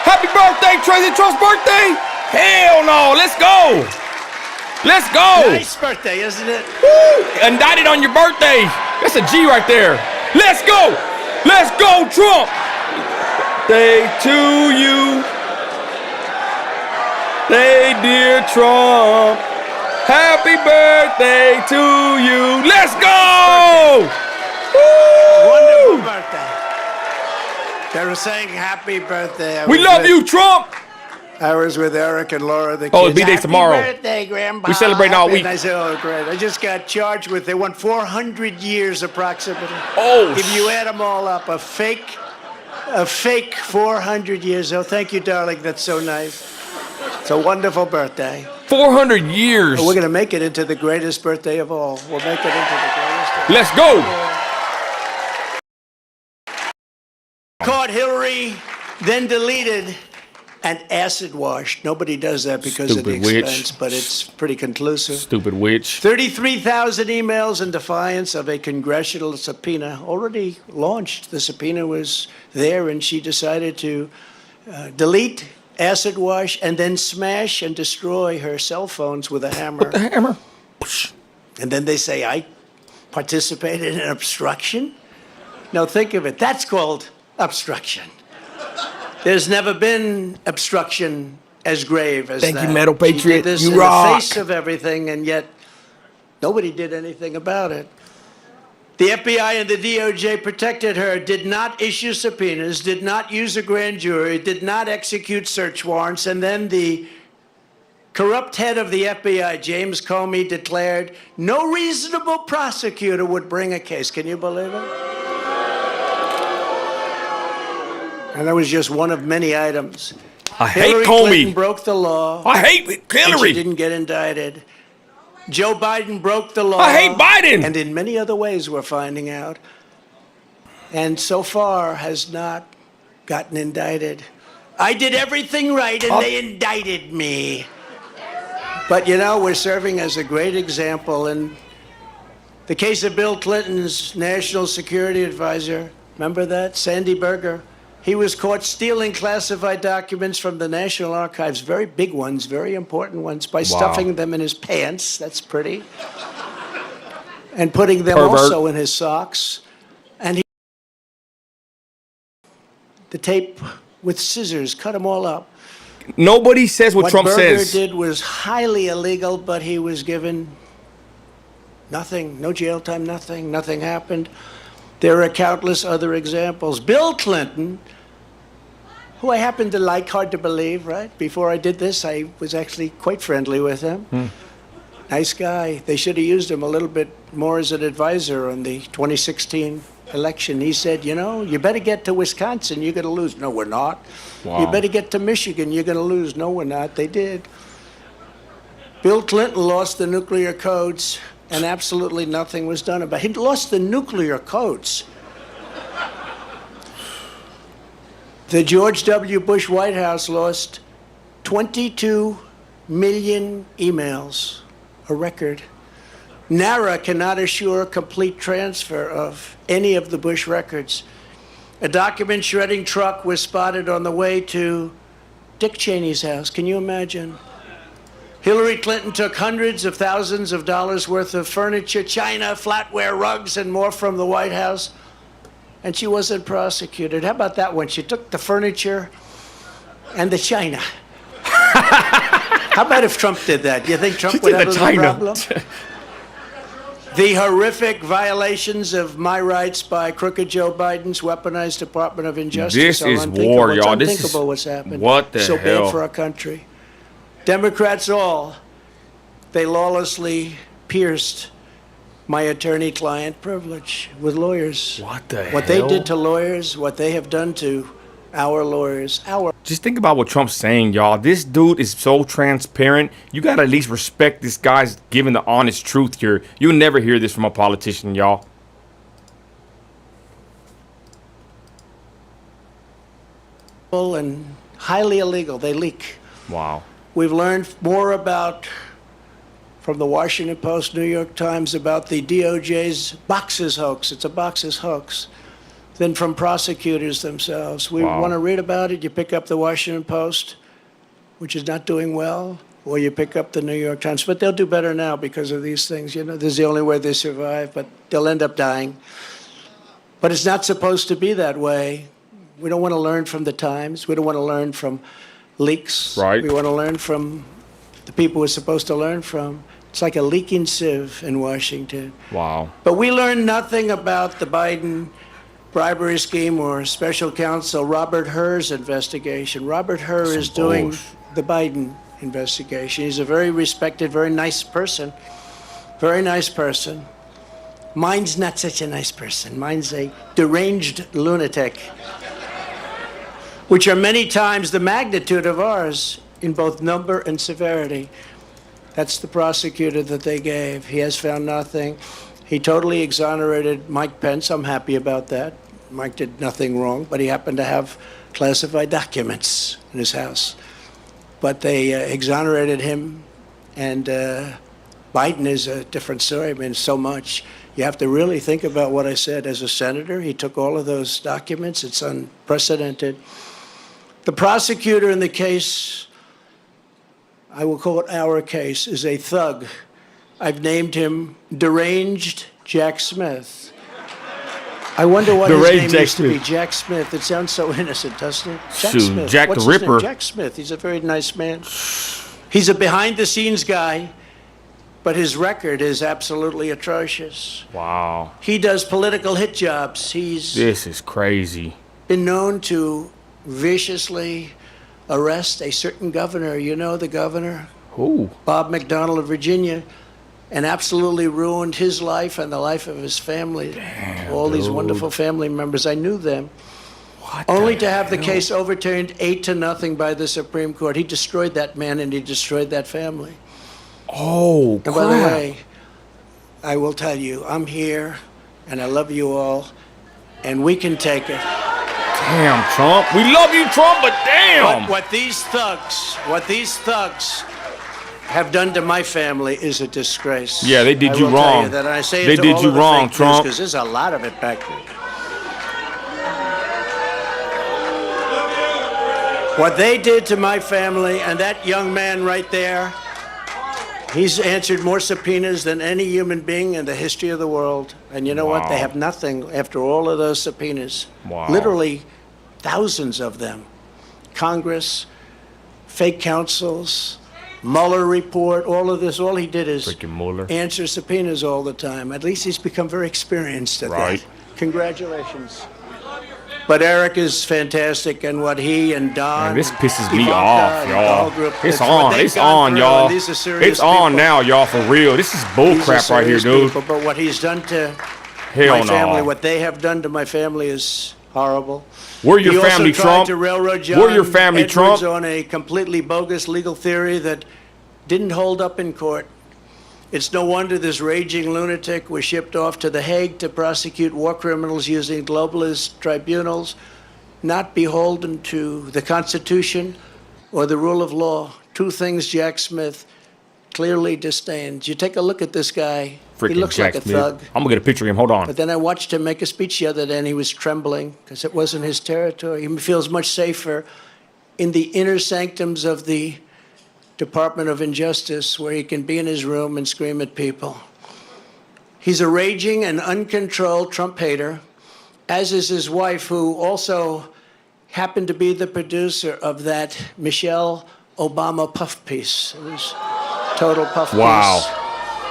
Happy birthday, Tracy Trump's birthday! Hell no, let's go! Let's go! Nice birthday, isn't it? Woo! Indicted on your birthday. That's a G right there. Let's go! Let's go, Trump! Day to you. Day, dear Trump. Happy birthday to you. Let's go! Woo! Wonderful birthday. They were saying happy birthday. We love you, Trump! I was with Eric and Laura, the kids. Oh, it's B-Day tomorrow. Happy birthday, Grandpa. We celebrating all Happy- week. And I said, oh, great. I just got charged with, they want 400 years approximately. Oh, If you add them all up, a fake 400 years. Oh, thank you, darling. That's so nice. It's a wonderful birthday. 400 years. We're going to make it into the greatest birthday of all. We'll make it into the greatest. Let's go. Caught Hilary, then deleted and acid washed. Nobody does that because Stupid of the expense, witch. but it's pretty conclusive. Stupid witch. 33,000 emails in defiance of a congressional subpoena already launched. The subpoena was there, and she decided to delete, acid wash, and then smash and destroy her cell phones with a hammer. The hammer. And then they say, I participated in obstruction? No, think of it. That's called obstruction. There's never been obstruction as grave as Thank that. you, Metal Patriot. She did this You in rock. the face of everything, and yet nobody did anything about it. The FBI and the DOJ protected her, did not issue subpoenas, did not use a grand jury, did not execute search warrants, and then the corrupt head of the FBI, James Comey, declared no reasonable prosecutor would bring a case. Can you believe it? And that was just one of many items. I hate Hillary Comey. Clinton broke the law. I hate And she Hilary. didn't get indicted. Joe Biden broke the law. I hate Biden. And in many other ways, we're finding out. And so far has not gotten indicted. I did everything right, and they indicted me. But, you know, we're serving as a great example. In the case of Bill Clinton's national security advisor, remember that? Sandy Berger. He was caught stealing classified documents from the National Archives, very big ones, very important ones, by stuffing them in his pants. That's pretty. And putting them Pervert. also in his socks. And he the tape with scissors, cut them all up. Nobody says what Trump Berger says. did was highly illegal, but he was given nothing, no jail time, nothing. Nothing happened. There are countless other examples. Bill Clinton, who I happen to like, hard to believe, right? Before I did this, I was actually quite friendly with him. Nice guy. They should have used him a little bit more as an advisor on the 2016 election. He said, you know, you better get to Wisconsin, you're going to lose. No, we're not. Wow. You better get to Michigan, you're going to lose. No, we're not. They did. Bill Clinton lost the nuclear codes, and absolutely nothing was done about it. He lost the nuclear codes. The George W. Bush White House lost 22 million emails, a record. NARA cannot assure complete transfer of any of the Bush records. A document shredding truck was spotted on the way to Dick Cheney's house. Can you imagine? Hillary Clinton took hundreds of thousands of dollars worth of furniture, china, flatware, rugs, and more from the White House, and she wasn't prosecuted. How about that one? She took the furniture and the china. How about if Trump did that? Do you think Trump would have a problem? The horrific violations of my rights by crooked Joe Biden's weaponized Department of Injustice This are is unthinkable. war, It's y'all. This unthinkable is what's happened. what the so hell? bad for our country. Democrats all, they lawlessly pierced my attorney-client privilege with lawyers. What the What they hell? did to lawyers, what they have done to our lawyers, Just think about what Trump's saying, y'all. This dude is so transparent. You gotta at least respect this guy's giving the honest truth here. You'll never hear this from a politician, y'all. and highly illegal. They leak. Wow. We've learned more about, from the Washington Post, New York Times, about the DOJ's boxes hoax. It's a boxes hoax. Than from prosecutors themselves. We Wow. want to read about it. You pick up the Washington Post, which is not doing well, or you pick up the New York Times. But they'll do better now because of these things. You know, this is the only way they survive, but they'll end up dying. But it's not supposed to be that way. We don't want to learn from the Times. We don't want to learn from leaks. Right. We want to learn from the people we're supposed to learn from. It's like a leaking sieve in Washington. Wow. But we learned nothing about the Biden bribery scheme or special counsel Robert Hur's investigation. Robert Hur is doing bullshit. the Biden investigation. He's a very respected, very nice person. Very nice person. Mine's not such a nice person. Mine's a deranged lunatic, which are many times the magnitude of ours in both number and severity. That's the prosecutor that they gave. He has found nothing. He totally exonerated Mike Pence. I'm happy about that. Mike did nothing wrong, but he happened to have classified documents in his house. But they exonerated him, and Biden is a different story. I mean, so much. You have to really think about what I said. As a senator, he took all of those documents. It's unprecedented. The prosecutor in the case, I will call it our case, is a thug. I've named him Deranged Jack Smith. I wonder what his name used to be. Jack Smith. It sounds so innocent, doesn't it? Jack Smith. Jack What's the his name? Ripper. Jack Smith. He's a very nice man. He's a behind-the-scenes guy, but his record is absolutely atrocious. Wow. He does political hit jobs. This is crazy. Been known to viciously arrest a certain governor. You know the governor? Who? Bob McDonnell of Virginia, and absolutely ruined his life and the life of his family. Damn, all dude. These wonderful family members. I knew them. What Only the to have the hell? case overturned 8-0 by the Supreme Court. He destroyed that man and he destroyed that family. Oh, And by the way, I will tell you, I'm here and I love you all, and we can take it. Damn, Trump. We love you, Trump, but damn. But what these thugs have done to my family is a disgrace. Yeah, they did I you will tell wrong. you that. And I say it They to did all you of the wrong, fake Trump. Because there's a lot of it back there. What they did to my family, and that young man right there, he's answered more subpoenas than any human being in the history of the world. And you know what? They Wow. have nothing after all of those subpoenas. Wow. Literally thousands of them. Congress, fake counsels, Mueller report, all of this. All he did is Freaking Mueller. answer subpoenas all the time. At least he's become very experienced at Right. that. Congratulations. But Eric is fantastic, and what he and Don. Man, this pisses me Ivanka off, and the whole y'all. group, It's what on. they've It's gone on, through, y'all. and these are serious It's on people. now, y'all, for real. This is bull These are crap right here, serious dude. people, but what he's done to Hell my family, no. what they have done to my family is horrible. We're your He also family, tried Trump. to railroad John We're your family, Edwards Trump. on a completely bogus legal theory that didn't hold up in court. It's no wonder this raging lunatic was shipped off to The Hague to prosecute war criminals using globalist tribunals, not beholden to the Constitution or the rule of law. Two things Jack Smith clearly disdains. You take a look at this guy. He Freaking looks Jack like a Smith. thug. I'm gonna get a picture of him. Hold on. But then I watched him make a speech the other day, and he was trembling because it wasn't his territory. He feels much safer in the inner sanctums of the Department of Injustice, where he can be in his room and scream at people. He's a raging and uncontrolled Trump hater, as is his wife, who also happened to be the producer of that Michelle Obama puff piece. It was total puff Wow. piece.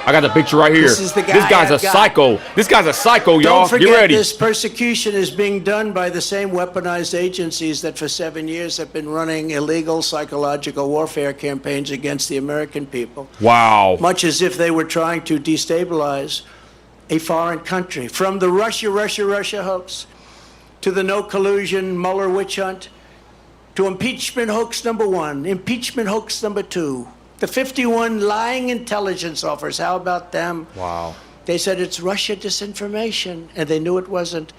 I got the picture right here. This is the guy This guy's I've a got. psycho. This guy's a psycho, y'all. Don't forget Get ready. this persecution is being done by the same weaponized agencies that for 7 years have been running illegal psychological warfare campaigns against the American people, Wow. much as if they were trying to destabilize a foreign country. From the Russia hoax to the no collusion Mueller witch hunt to impeachment hoax number 1, impeachment hoax number 2. The 51 lying intelligence offers, how about them? Wow. They said it's Russia disinformation, and they knew it wasn't,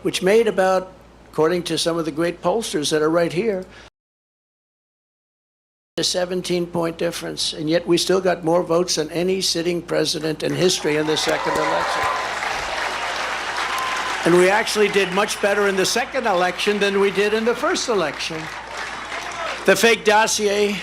which made about, according to some of the great pollsters that are right here, a 17-point difference. And yet we still got more votes than any sitting president in history in the second election. And we actually did much better in the second election than we did in the first election. The fake dossier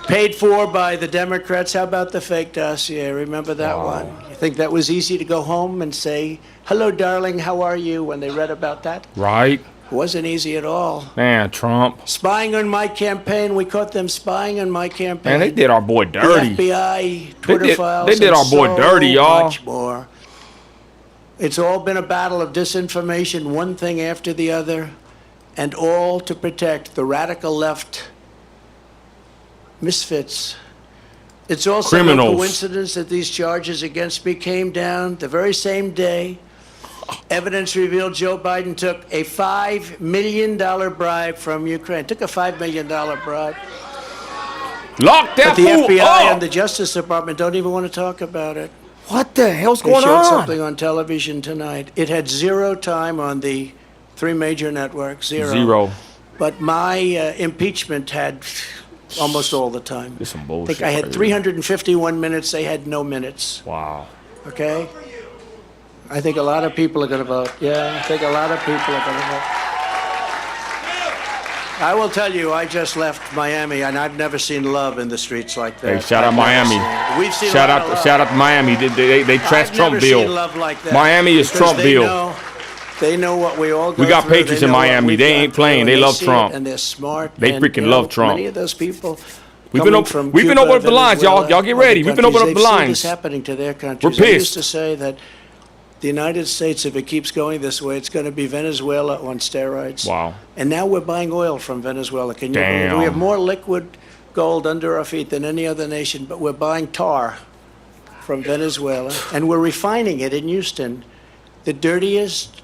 paid for by the Democrats. How about the fake dossier? Remember that one? You think that was easy to go home and say, "Hello, darling, how are you?" when they read about that? Right? It wasn't easy at all. Man, Trump. Spying on my campaign. We caught them spying on my campaign. Man, they did our boy The dirty. FBI, Twitter did- files. they did and our boy so dirty, y'all. Much more. It's all been a battle of disinformation, one thing after the other, and all to protect the radical left misfits. It's also no Criminals. coincidence that these charges against me came down the very same day. Evidence revealed Joe Biden took a $5 million bribe from Ukraine. Took a $5 million bribe. Lock that But the fool FBI up. and the Justice Department don't even want to talk about it. What the hell's They going showed on? something on television tonight. It had 0 time on the 3 major networks, 0. 0. But my impeachment had almost all the time. This some I bullshit. think I had right 351 minutes. They had no minutes. here. Wow. Okay? I think a lot of people are going to vote. Yeah, I think a lot of people are going to vote. I will tell you, I just left Miami, and I've never seen love in the streets like that. Hey, shout out I've never Miami. seen it. We've seen Shout a lot of love. out to Miami. They trashed I've Trump never bill. seen love like that. Miami is Because Trump bill. They know what we all go We got through. They patriots in know what Miami. we've They gone ain't playing. through, They and love see it, Trump. and they're smart. They and, freaking you know, love Trump. Many of those people We've been from opening Cuba, up the lines, y'all. Venezuela, Y'all get other ready. We've been countries, opening up the they've seen lines. this happening to their countries. We're I used pissed. to say that the United States, if it keeps going this way, it's going to be Venezuela on steroids. Wow. And now we're buying oil from Venezuela. Can you believe it? We have Damn. more liquid gold under our feet than any other nation, but we're buying tar from Venezuela, and we're refining it in Houston. The dirtiest,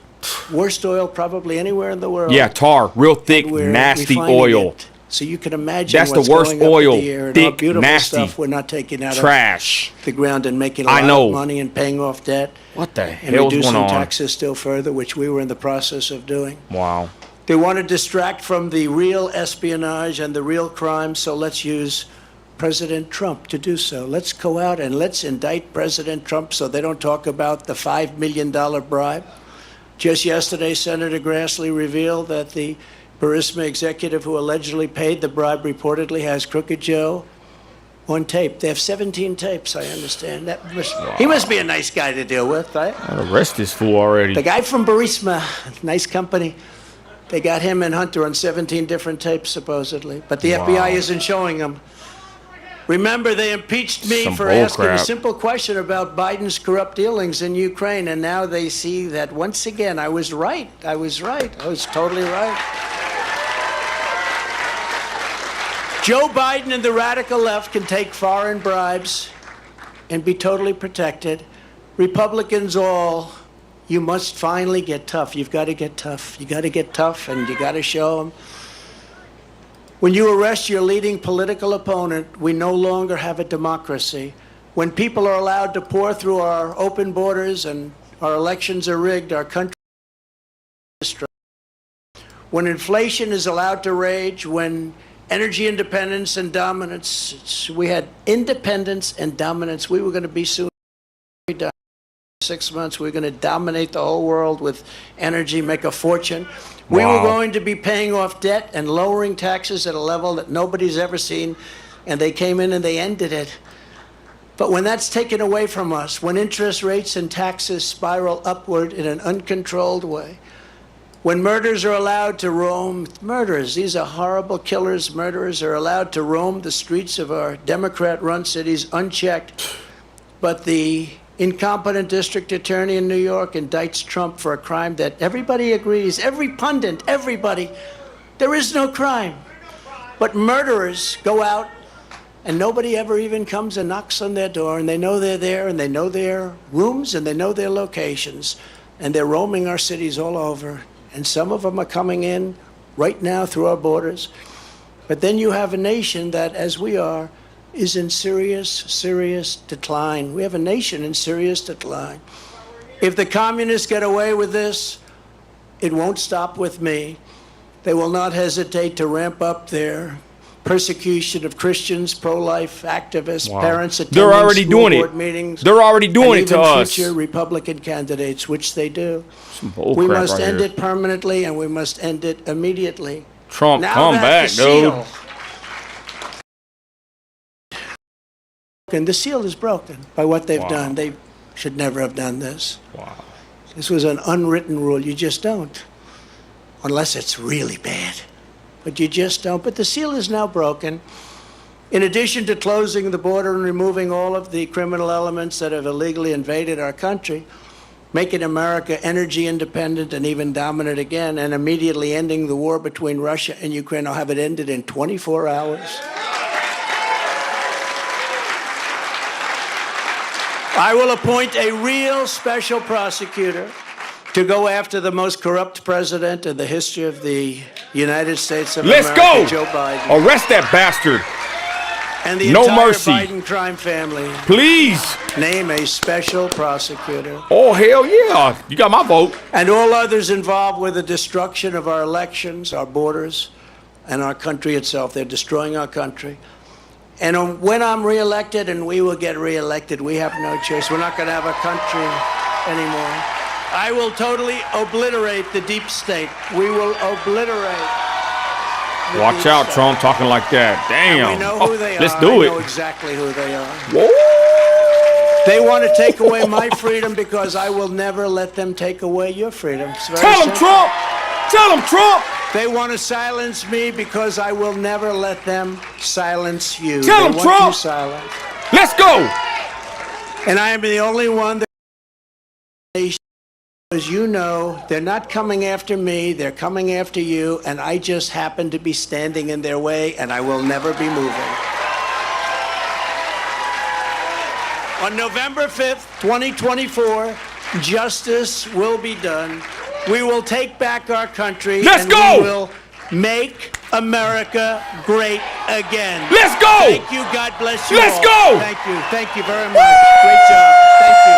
worst oil probably anywhere in the world. Yeah, tar, real thick, We're nasty refining oil. it. So you can imagine That's the what's worst going up in oil. the air, and Thick, all beautiful nasty, stuff we're not taking out Trash. of the ground and making a I lot know. of money and paying off debt What the and hell's reducing going on? taxes still further, which we were in the process of doing. Wow. They want to distract from the real espionage and the real crime, so let's use President Trump to do so. Let's go out and let's indict President Trump so they don't talk about the $5 million bribe. Just yesterday, Senator Grassley revealed that the Burisma executive who allegedly paid the bribe reportedly has Crooked Joe on tape. They have 17 tapes, I understand. He must be a nice guy to deal with, right? I'll arrest this fool already. The guy from Burisma, nice company. They got him and Hunter on 17 different tapes, supposedly. But the FBI isn't showing them. Remember, they impeached me Some for bull asking a crap. simple question about Biden's corrupt dealings in Ukraine, and now they see that once again I was right. I was totally right. Joe Biden and the radical left can take foreign bribes and be totally protected. Republicans all, you must finally get tough. You've got to get tough. You got to get tough, and you got to show them. When you arrest your leading political opponent, we no longer have a democracy. When people are allowed to pour through our open borders and our elections are rigged, our country is destroyed. When inflation is allowed to rage, when energy independence and dominance, we had independence and dominance. We were going to be soon. 6 months, we're going to dominate the whole world with energy, make a fortune. We were going to be paying off debt and lowering taxes at a level that nobody's ever seen, and they came in and they ended it. But when that's taken away from us, when interest rates and taxes spiral upward in an uncontrolled way, when murderers are allowed to roam, these are horrible killers, murderers are allowed to roam the streets of our Democrat-run cities unchecked, but the incompetent district attorney in New York indicts Trump for a crime that everybody agrees, every pundit, everybody, there is no crime. But murderers go out and nobody ever even comes and knocks on their door, and they know they're there, and they know their rooms, and they know their locations, and they're roaming our cities all over. And some of them are coming in right now through our borders. But then you have a nation that, as we are, is in serious, serious decline. We have a nation in serious decline. If the communists get away with this, it won't stop with me. They will not hesitate to ramp up their persecution of Christians, pro-life activists, parents attending They're already school doing board it. meetings. They're already doing and it to even us. future Republican candidates, which they do. Some bull We crap must right end here. it permanently, and we must end it immediately. Trump, Now come that back, the dude. seal- And the seal is broken by what they've done. They should never have done this. Wow. This was an unwritten rule. You just don't. Unless it's really bad. But you just don't. But the seal is now broken. In addition to closing the border and removing all of the criminal elements that have illegally invaded our country, making America energy independent and even dominant again, and immediately ending the war between Russia and Ukraine, I'll have it ended in 24 hours. I will appoint a real special prosecutor to go after the most corrupt president in the history of the United States of Let's America, go. Joe Biden. Arrest that bastard. and the No entire mercy. Biden crime family. Please. Name a special prosecutor. Oh, hell yeah. You got my vote. And all others involved with the destruction of our elections, our borders, and our country itself. They're destroying our country. And when I'm reelected, and we will get reelected, we have no choice. We're not going to have a country anymore. I will totally obliterate the deep state. We will obliterate. Watch out, Trump talking like that. Damn. We know who they are. Let's do I it. know exactly who they are. Whoa. They want to take away my freedom because I will never let them take away your freedom. Tell them, Trump. Tell them, Trump. They want to silence me because I will never let them silence you. Tell them, they want Trump. you silenced. Let's go. And I am the only one that, as you know, they're not coming after me, they're coming after you, and I just happen to be standing in their way, and I will never be moving. On November 5th, 2024, justice will be done. We will take back our country. Let's go! We will make America great again. Let's go! Thank you. God bless you. Let's all. go! Thank you. Thank you very much. Great job. Thank you.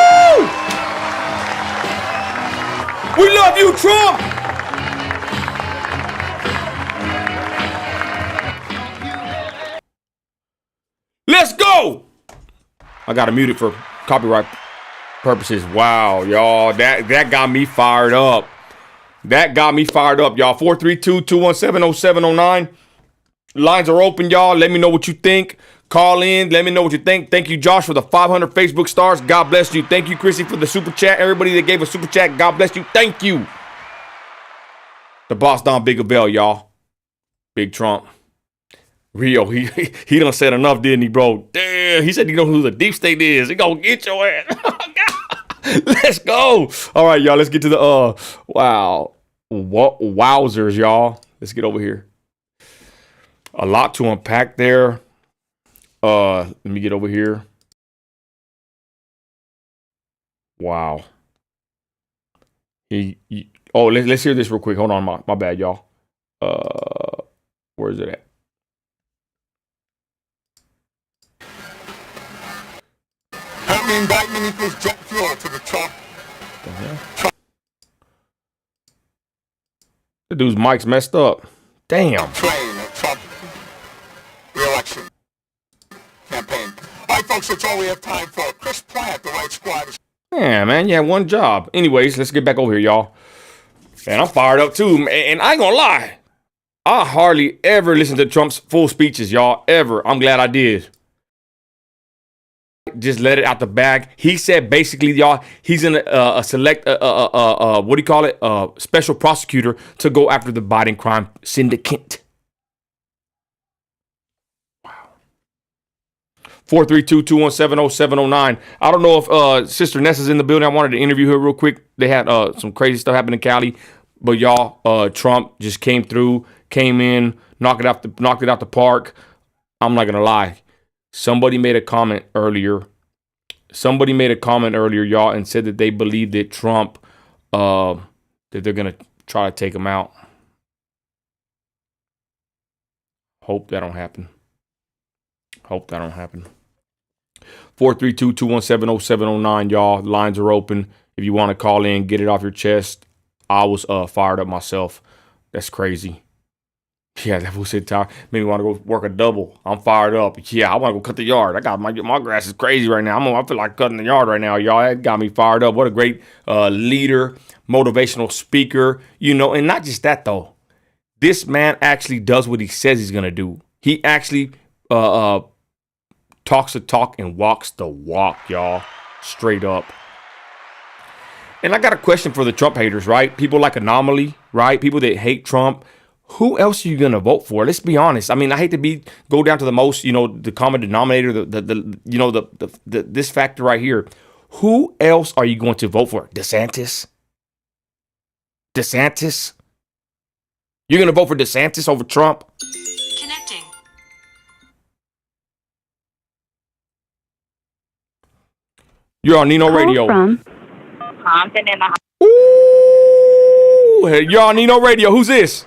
We love you, Trump. Let's go. I gotta mute it for copyright purposes. Wow, y'all, that got me fired up. That got me fired up, y'all. 432-217-0709. Lines are open, y'all. Let me know what you think. Call in. Let me know what you think. Thank you, Josh, for the 500 Facebook stars. God bless you. Thank you, Chrissy, for the super chat. Everybody that gave a super chat, God bless you. Thank you. The boss Don Bigabell, y'all. Big Trump. Rio, he done said enough, didn't he, bro? Damn, he said he know who the deep state is. He gonna get your ass. Let's go. All right, y'all. Let's get to the wowzers, y'all. Let's get over here. A lot to unpack there. Let me get over here. Wow. Let's hear this real quick. Hold on, my bad, y'all. Where is it at? Help me indictment equals jet fuel to the top. The dude's mic's messed up. Damn. Train of Trump re-election campaign. All right, folks, that's all we have time for. Chris Platt, the right squad. Yeah, man, you had one job. Anyways, let's get back over here, y'all. And I'm fired up too, and I ain't gonna lie. I hardly ever listen to Trump's full speeches, y'all. Ever. I'm glad I did. Just let it out the bag. He said basically, y'all, he's in a select, what do you call it? Special prosecutor to go after the Biden crime syndicate. Wow. 432-217-0709. I don't know if Sister Nessa's in the building. I wanted to interview her real quick. They had some crazy stuff happen in Cali, but y'all, Trump just came in, knocked it out the park. I'm not gonna lie. Somebody made a comment earlier, y'all, and said that they believe that Trump, that they're going to try to take him out. Hope that don't happen. 432-217-0709, y'all. Lines are open. If you want to call in, get it off your chest. I was fired up myself. That's crazy. Yeah, that was it. Made me want to go work a double. I'm fired up. Yeah, I want to go cut the yard. I got my grass is crazy right now. I feel like cutting the yard right now, y'all. That got me fired up. What a great leader, motivational speaker, and not just that though. This man actually does what he says he's gonna do. He actually talks the talk and walks the walk, y'all. Straight up. And I got a question for the Trump haters, right? People like Anomaly, right? People that hate Trump. Who else are you gonna vote for? Let's be honest. I mean, I hate to go down to the most, the common denominator, this factor right here. Who else are you going to vote for? DeSantis? You're gonna vote for DeSantis over Trump? Connecting. You're on Nino Radio. From Compton in the Ooh, you're on Nino Radio. Who's this?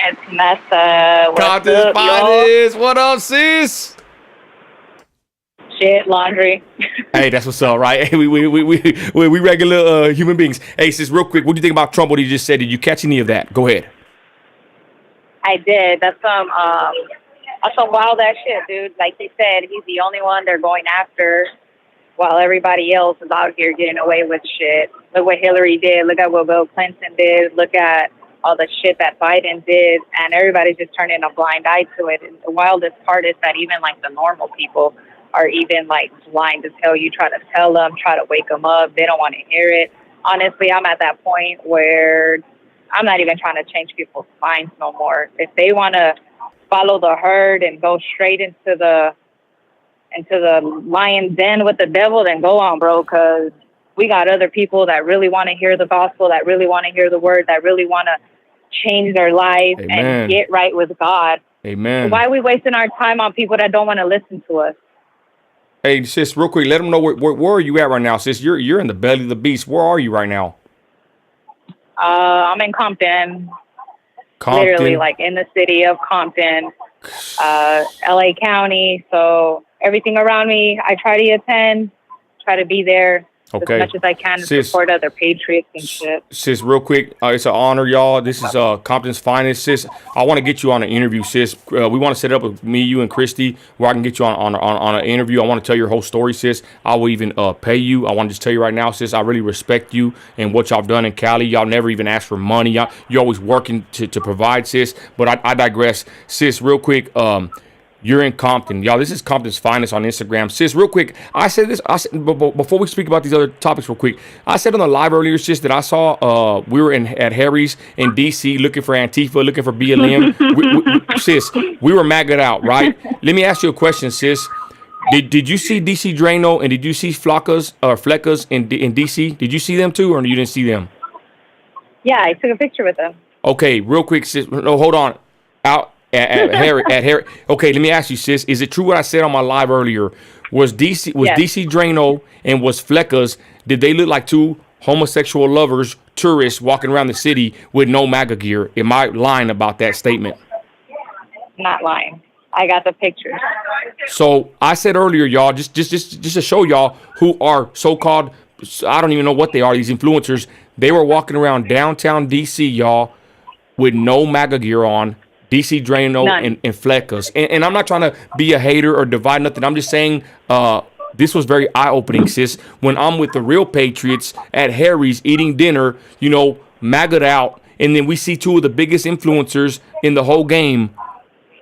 It's Nessa. What's Compton's up, y'all? Phinest. What up, sis? Shit, laundry. Hey, that's what's up, right? Hey, we regular human beings. Hey, sis, real quick, what do you think about Trump? What he just said? Did you catch any of that? Go ahead. I did. That's some wild ass shit, dude. Like he said, he's the only one they're going after, while everybody else is out here getting away with shit. Look what Hilary did. Look at what Bill Clinton did. Look at all the shit that Biden did, and everybody's just turning a blind eye to it. And the wildest part is that even like the normal people are even like blind as hell. You try to tell them, try to wake them up, they don't want to hear it. Honestly, I'm at that point where I'm not even trying to change people's minds no more. If they want to follow the herd and go straight into the lion's den with the devil, then go on, bro, because we got other people that really want to hear the gospel, that really want to hear the word, that really want to change their life and get right with God. Amen. Why are we wasting our time on people that don't want to listen to us? Hey, sis, real quick, let them know where are you at right now, sis? You're in the belly of the beast. Where are you right now? I'm in Compton. Literally, like in the city of Compton, LA County. So everything around me, I try to attend, try to be there. As much as I can to support other patriots and shit. Sis, real quick, it's an honor, y'all. This is Komptons Phinest. Sis, I want to get you on an interview, sis. We want to set up with me, you, and Christy, where I can get you on an interview. I want to tell your whole story, sis. I will even pay you. I want to just tell you right now, sis, I really respect you and what y'all done in Cali. Y'all never even ask for money. You're always working to provide, sis. But I digress. Sis, real quick, you're in Compton. Y'all, this is Komptons Phinest on Instagram. Sis, real quick, I said before we speak about these other topics real quick, I said on the live earlier, sis, that I saw we were at Harry's in D.C. looking for Antifa, looking for BLM. Sis, we were MAGA'd out, right? Let me ask you a question, sis. Did you see D.C. Drano and did you see Fleckas in D.C.? Did you see them too, or you didn't see them? Yeah, I took a picture with them. Okay, real quick, sis. No, hold on. At Harry. Okay, let me ask you, sis. Is it true what I said on my live earlier? Was DC Drano and was Fleckas? Did they look like two homosexual lovers, tourists walking around the city with no MAGA gear? Am I lying about that statement? Not lying. I got the pictures. So I said earlier, y'all, just to show y'all who are so-called, I don't even know what they are, these influencers. They were walking around downtown DC, y'all, with no MAGA gear on. DC Drano and Fleckas. And I'm not trying to be a hater or divide nothing. I'm just saying this was very eye-opening, sis. When I'm with the real patriots at Harry's eating dinner, you know, MAGA'd out, and then we see two of the biggest influencers in the whole game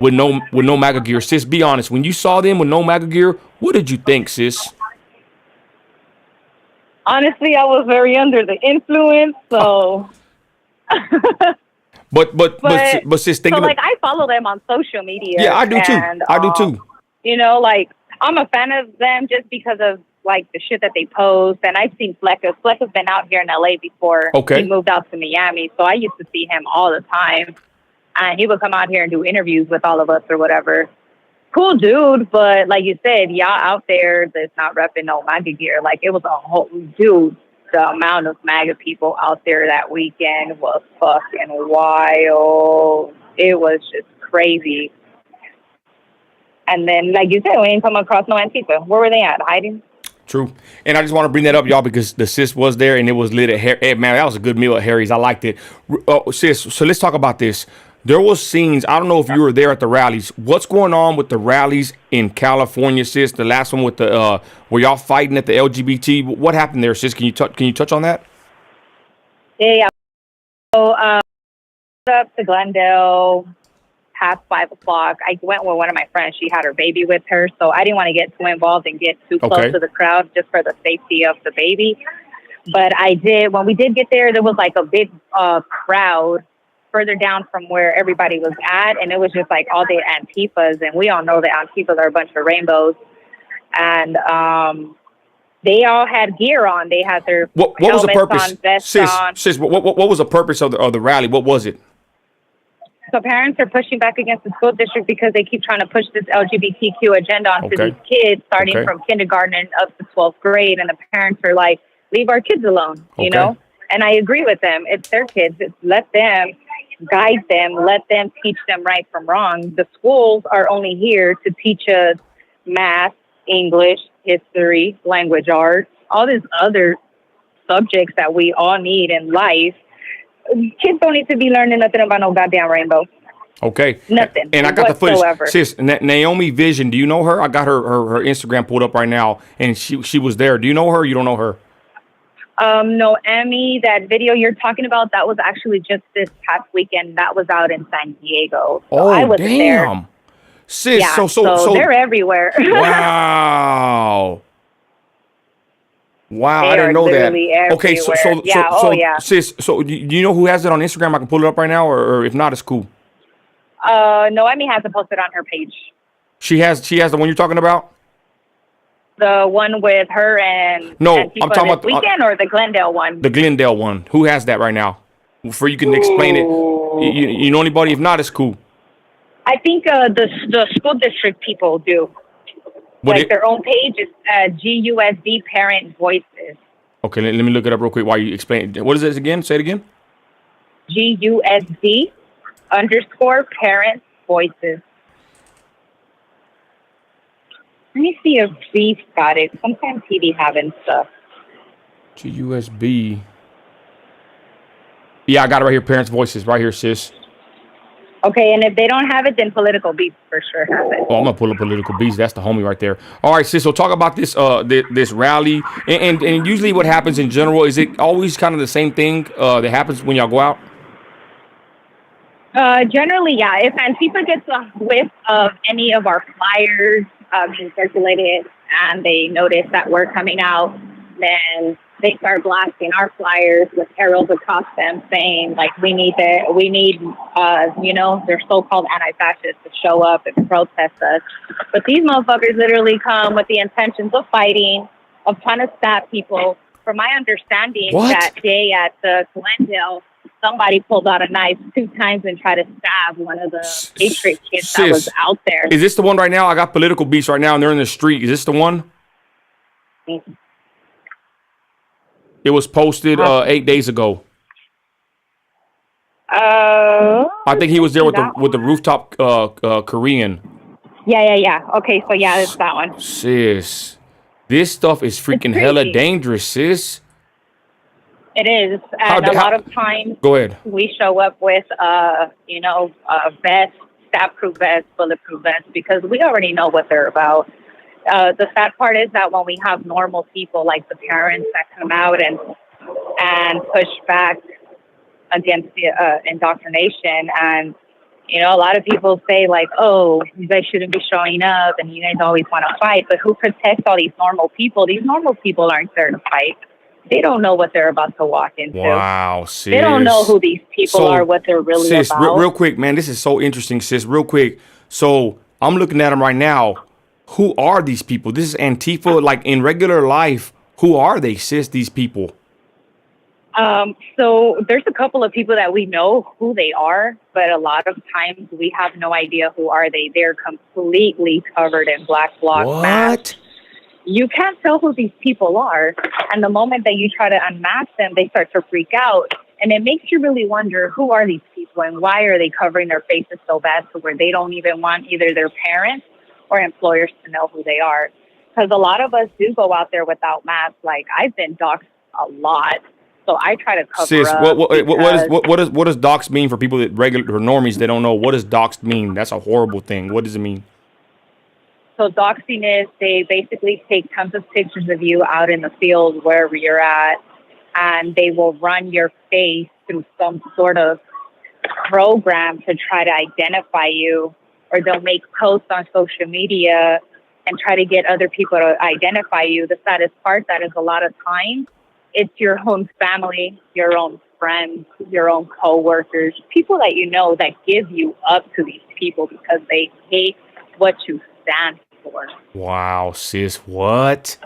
with no MAGA gear. Sis, be honest. When you saw them with no MAGA gear, what did you think, sis? Honestly, I was very under the influence, so... But sis, thinking so like I follow them on social media. Yeah, I do too. I do too. You know, like I'm a fan of them just because of like the shit that they post. And I've seen Fleckas. Fleckas been out here in LA before. Okay. He moved out to Miami, so I used to see him all the time. And he would come out here and do interviews with all of us or whatever. Cool dude, but like you said, y'all out there that's not repping no MAGA gear. Like it was a whole dude. The amount of MAGA people out there that weekend was fucking wild. It was just crazy. And then, like you said, we ain't come across no Antifa. Where were they at? Hiding? True. And I just want to bring that up, y'all, because the sis was there and it was lit at Harry. Man, that was a good meal at Harry's. I liked it. Sis, so let's talk about this. There was scenes, I don't know if you were there at the rallies. What's going on with the rallies in California, sis? The last one with the were y'all fighting at the LGBT? What happened there, sis? Can you touch on that? Yeah. So up to Glendale past 5 o'clock. I went with one of my friends. She had her baby with her, so I didn't want to get too involved and get too close to the crowd just for the safety of the baby. But I did. When we did get there, there was like a big crowd further down from where everybody was at, and it was just like all the Antifas, and we all know that Antifas are a bunch of rainbows, and they all had gear on. They had their what was the purpose? On, vests on. Sis, what was the purpose of the rally? What was it? So parents are pushing back against the school district because they keep trying to push this LGBTQ agenda onto these kids, starting from kindergarten and up to 12th grade, and the parents are like, leave our kids alone, you know? And I agree with them. It's their kids. Let them guide them, let them teach them right from wrong. The schools are only here to teach us math, English, history, language arts, all these other subjects that we all need in life. Kids don't need to be learning nothing about no goddamn rainbow. Okay. Nothing. And I got whatsoever. the footage. Sis, Naomi Vision, do you know her? I got her Instagram pulled up right now, and she was there. Do you know her? You don't know her? No, Emmy, that video you're talking about, that was actually just this past weekend. That was out in San Diego. So I wasn't damn. there. Sis, Yeah, so they're everywhere. Wow. Wow, They I didn't are know that. literally Okay, so everywhere. Yeah, yeah. sis, so do you know who has it on Instagram? I can pull it up right now, or if not, it's cool. No, Emmy hasn't posted on her page. She has the one you're talking about? The one with her and No, Antifa I'm talking this about weekend, or the Glendale one? the Glendale one. Who has that right now? For you can explain it. You know anybody? If not, it's cool. I think the school district people do. Their own page is GUSD Parent Voices. Okay, let me look it up real quick while you explain it. What is this again? Say it again. GUSD _ Parent Voices. Let me see if Beef got it. Sometimes he be having stuff. GUSB. Yeah, I got it right here. Parents' Voices, right here, sis. Okay, and if they don't have it, then Political Beef for sure has it. Oh, I'm gonna pull up Political Beast. That's the homie right there. All right, sis. So talk about this this rally, and usually what happens in general, is it always kind of the same thing that happens when y'all go out? Generally, yeah. If Antifa gets a whiff of any of our flyers being circulated and they notice that we're coming out, then they start blasting our flyers with arrows across them saying, like, we need their so-called anti-fascists to show up and protest us. But these motherfuckers literally come with the intentions of fighting, of trying to stab people. From my understanding, that day at the Glendale, somebody pulled out a knife 2 times and tried to stab one of the Patriot kids that was out there. Is this the one right now? I got Political Beast right now, and they're in the street. Is this the one? Mm-hmm. It was posted 8 days ago. I think he was there with the rooftop Korean. Yeah. Okay, so yeah, it's that one. Sis, this stuff is freaking hella dangerous, sis. It is, and a lot of times, go ahead. We show up with, vests, stab-proof vests, bulletproof vests, because we already know what they're about. The sad part is that when we have normal people like the parents that come out and push back against the indoctrination, and a lot of people say, like, oh, you guys shouldn't be showing up and you guys always want to fight, but who protects all these normal people? These normal people aren't there to fight. They don't know what they're about to walk into. Wow, sis. They don't know who these people are, what they're really sis, about. Real quick, man, this is so interesting, sis. Real quick. So I'm looking at them right now. Who are these people? This is Antifa. Like, in regular life, who are they, sis, these people? So there's a couple of people that we know who they are, but a lot of times we have no idea who are they. They're completely covered in black bloc masks. You can't tell who these people are. And the moment that you try to unmask them, they start to freak out. And it makes you really wonder, who are these people and why are they covering their faces so bad to where they don't even want either their parents or employers to know who they are? Because a lot of us do go out there without masks. Like, I've been doxxed a lot. So I try to cover sis, up. What does doxed mean for people that regular normies, they don't know? What does doxed mean? That's a horrible thing. What does it mean? So doxing is they basically take tons of pictures of you out in the field wherever you're at, and they will run your face through some sort of program to try to identify you, or they'll make posts on social media and try to get other people to identify you. The saddest part, that is a lot of times, it's your own family, your own friends, your own coworkers, people that you know that give you up to these people because they hate what you stand for. Wow, sis, what?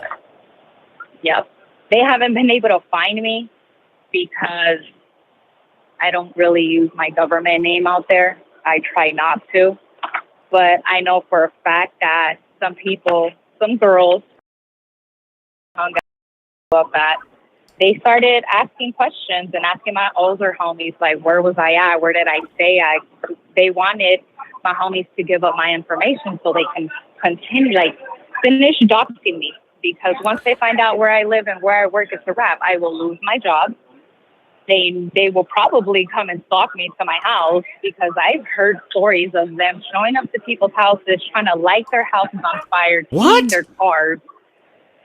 Yep. They haven't been able to find me because I don't really use my government name out there. I try not to. But I know for a fact that some people, some girls, hung up at they started asking questions and asking my older homies, like, where was I at? Where did I stay at? They wanted my homies to give up my information so they can continue, like, finish doxing me. Because once they find out where I live and where I work, it's a wrap. I will lose my job. They will probably come and stalk me to my house, because I've heard stories of them showing up to people's houses, trying to light their houses on fire, What? their cars.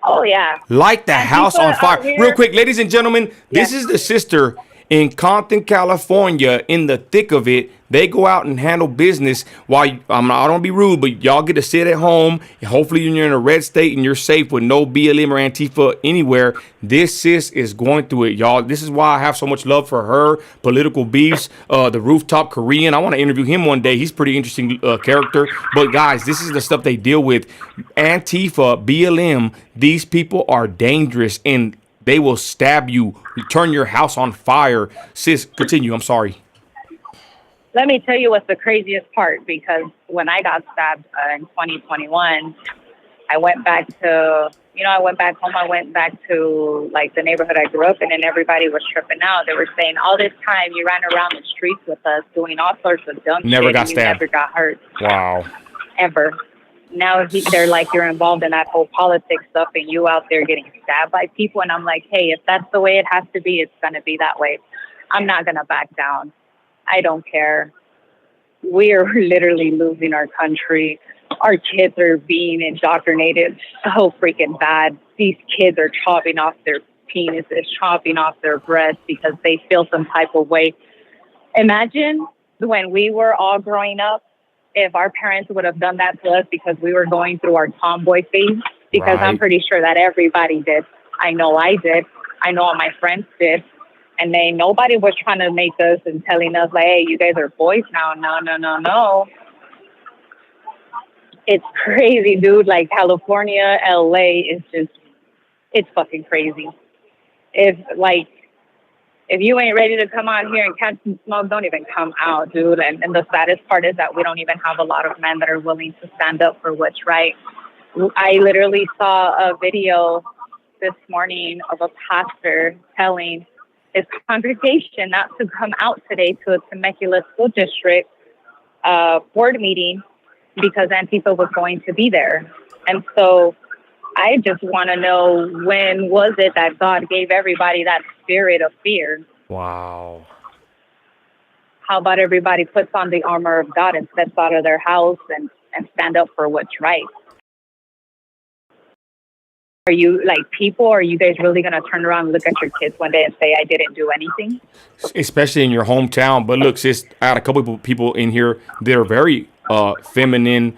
Oh, yeah. Light the house on fire. Real quick, ladies and gentlemen, this Yeah. is the sister in Compton, California, in the thick of it. They go out and handle business while I don't want to be rude, but y'all get to sit at home. Hopefully you're in a red state and you're safe with no BLM or Antifa anywhere. This sis is going through it, y'all. This is why I have so much love for her. Political beefs, the rooftop Korean. I want to interview him one day. He's a pretty interesting character. But guys, this is the stuff they deal with. Antifa, BLM, these people are dangerous and they will stab you, turn your house on fire. Sis, continue. I'm sorry. Let me tell you what's the craziest part, because when I got stabbed in 2021, I went back to, I went back home. I went back to, like, the neighborhood I grew up in, and everybody was tripping out. They were saying, all this time you ran around the streets with us doing all sorts of dumb Never shit. got And you stabbed. never got hurt. Wow. Ever. Now they're like, you're involved in that whole politics stuff, and you out there getting stabbed by people. And I'm like, hey, if that's the way it has to be, it's going to be that way. I'm not going to back down. I don't care. We are literally losing our country. Our kids are being indoctrinated so freaking bad. These kids are chopping off their penises, chopping off their breasts because they feel some type of way. Imagine when we were all growing up, if our parents would have done that to us because we were going through our tomboy phase, because I'm Right. pretty sure that everybody did. I know I did. I know all my friends did. And then nobody was trying to make us and telling us, like, hey, you guys are boys now. No. It's crazy, dude. Like, California, LA is just, it's fucking crazy. If you ain't ready to come out here and catch some smoke, don't even come out, dude. And the saddest part is that we don't even have a lot of men that are willing to stand up for what's right. I literally saw a video this morning of a pastor telling his congregation not to come out today to a Temecula school district board meeting because Antifa was going to be there. And so I just want to know, when was it that God gave everybody that spirit of fear? Wow. How about everybody puts on the armor of God and steps out of their house and stand up for what's right? Are you, like, people, are you guys really going to turn around and look at your kids one day and say, I didn't do anything? Especially in your hometown. But look, sis, I had a couple of people in here that are very feminine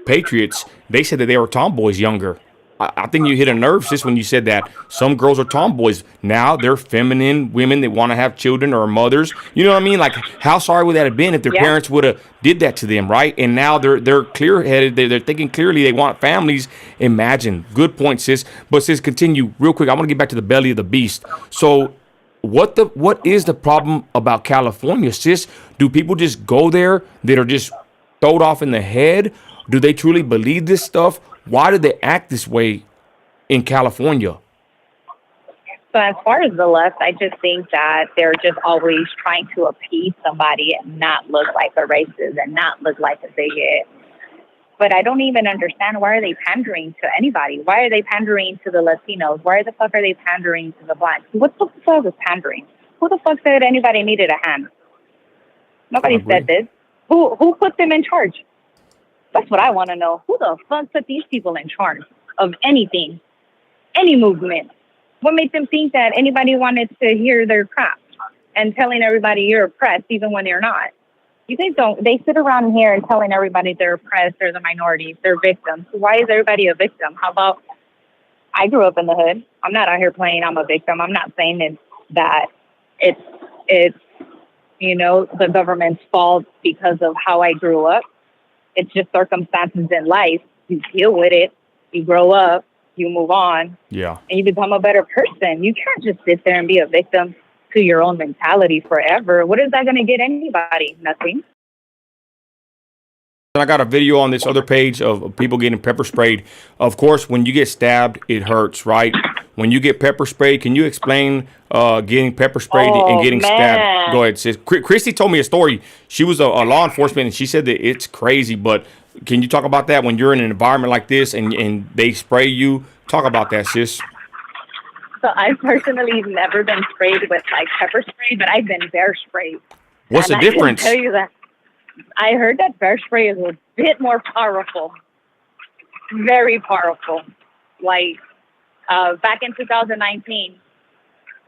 patriots. They said that they were tomboys younger. I think you hit a nerve, sis, when you said that. Some girls are tomboys. Now they're feminine women that want to have children or mothers. You know what I mean? Like, how sorry would that have been if their parents would have did that to them, right? And now they're clear-headed. They're thinking clearly. They want families. Imagine. Good point, sis. But, sis, continue real quick. I want to get back to the belly of the beast. So what is the problem about California, sis? Do people just go there that are just throwed off in the head? Do they truly believe this stuff? Why do they act this way in California? So as far as the left, I just think that they're just always trying to appease somebody and not look like a racist and not look like a bigot. But I don't even understand, why are they pandering to anybody? Why are they pandering to the Latinos? Why the fuck are they pandering to the blacks? What the fuck is pandering? Who the fuck said anybody needed a hand? Nobody said this. Who put them in charge? That's what I want to know. Who the fuck put these people in charge of anything, any movement? What made them think that anybody wanted to hear their crap and telling everybody you're oppressed even when you're not? You guys don't. They sit around here and telling everybody they're oppressed, they're the minorities, they're victims. Why is everybody a victim? How about, I grew up in the hood. I'm not out here playing I'm a victim. I'm not saying that it's the government's fault because of how I grew up. It's just circumstances in life. You deal with it. You grow up. You move on. Yeah. And you become a better person. You can't just sit there and be a victim to your own mentality forever. What is that going to get anybody? Nothing. I got a video on this other page of people getting pepper sprayed. Of course, when you get stabbed, it hurts, right? when you get pepper sprayed, can you explain getting pepper sprayed and getting stabbed? Go ahead, sis. Christy told me a story. She was a law enforcement, and she said that it's crazy. But can you talk about that when you're in an environment like this and they spray you? Talk about that, sis. So I've personally never been sprayed with like pepper spray, but I've been bear sprayed. What's the difference? I can tell you that I heard that bear spray is a bit more powerful, very powerful. Like back in 2019,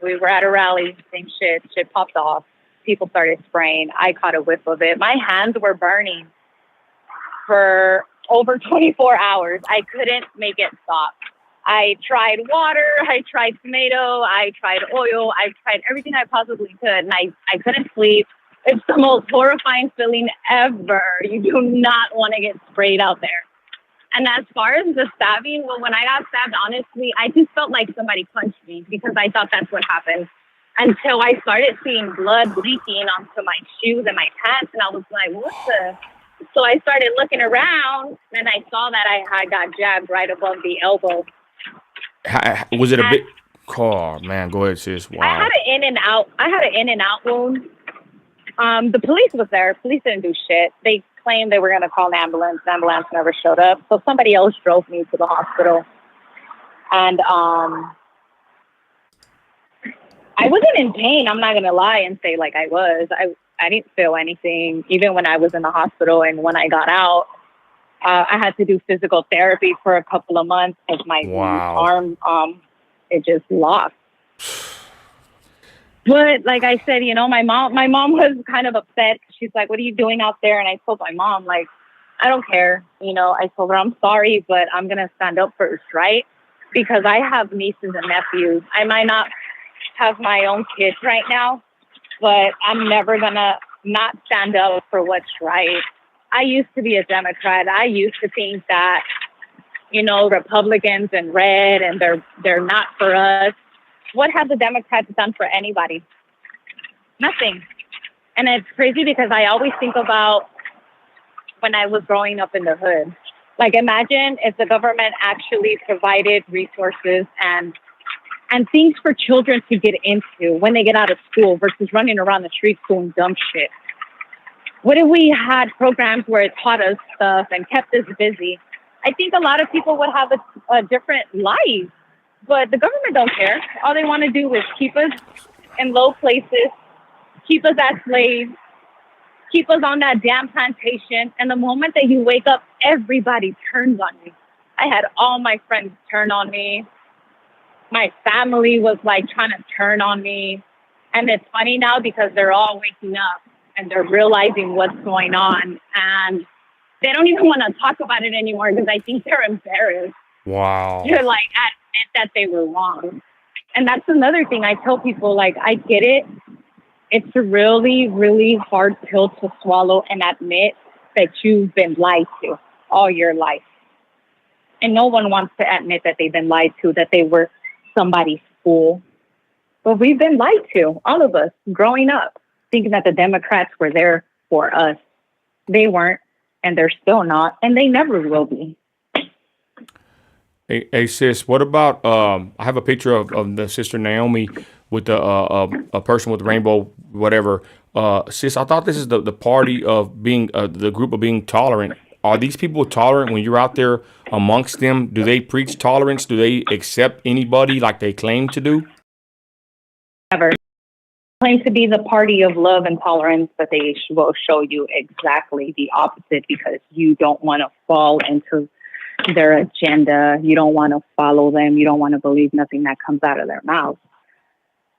we were at a rally, same shit popped off. People started spraying. I caught a whiff of it. My hands were burning for over 24 hours. I couldn't make it stop. I tried water, I tried tomato, I tried oil, I tried everything I possibly could, and I couldn't sleep. It's the most horrifying feeling ever. You do not want to get sprayed out there. And as far as the stabbing, well, when I got stabbed, honestly, I just felt like somebody punched me because I thought that's what happened. Until I started seeing blood leaking onto my shoes and my pants, and I was like, what the? So I started looking around, and I saw that I got jabbed right above the elbow. Was it a bit? Oh man, go ahead, sis. Wow. I had an in and out wound. The police was there. Police didn't do shit. They claimed they were going to call an ambulance. The ambulance never showed up. So somebody else drove me to the hospital. And I wasn't in pain. I'm not going to lie and say like I was. I didn't feel anything even when I was in the hospital. And when I got out, I had to do physical therapy for a couple of months because my arm, it just lost. But like I said, you know, my mom was kind of upset. She's like, what are you doing out there? And I told my mom, like, I don't care. You know, I told her, I'm sorry, but I'm going to stand up for what's right because I have nieces and nephews. I might not have my own kids right now, but I'm never going to not stand up for what's right. I used to be a Democrat. I used to think that, you know, Republicans and red and they're not for us. What have the Democrats done for anybody? Nothing. And it's crazy because I always think about when I was growing up in the hood. Like imagine if the government actually provided resources and things for children to get into when they get out of school versus running around the streets doing dumb shit. What if we had programs where it taught us stuff and kept us busy? I think a lot of people would have a different life, but the government don't care. All they want to do is keep us in low places, keep us as slaves, keep us on that damn plantation. And the moment that you wake up, everybody turns on you. I had all my friends turn on me. My family was like trying to turn on me. And it's funny now because they're all waking up and they're realizing what's going on. And they don't even want to talk about it anymore because I think they're embarrassed. Wow. To like admit that they were wrong. And that's another thing I tell people, like, I get it. It's a really, really hard pill to swallow and admit that you've been lied to all your life. And no one wants to admit that they've been lied to, that they were somebody's fool. But we've been lied to, all of us, growing up, thinking that the Democrats were there for us. They weren't, and they're still not, and they never will be. Hey sis, what about I have a picture of the sister Naomi with a person with the rainbow, whatever. Sis, I thought this is the party of being the group of being tolerant. Are these people tolerant when you're out there amongst them? Do they preach tolerance? Do they accept anybody like they claim to do? Never. Claim to be the party of love and tolerance, but they will show you exactly the opposite because you don't want to fall into their agenda. You don't want to follow them. You don't want to believe nothing that comes out of their mouth.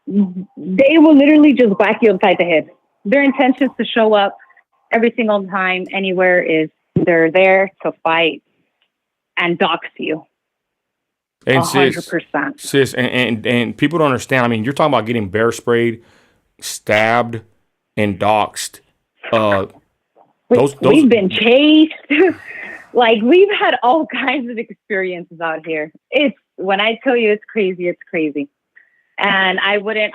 They will literally just whack you upside the head. Their intentions to show up every single time anywhere is they're there to fight and dox you. And 100%. Sis, and people don't understand. I mean, you're talking about getting bear sprayed, stabbed, and doxed. We've been chased. Like, we've had all kinds of experiences out here. When I tell you it's crazy, it's crazy. And I wouldn't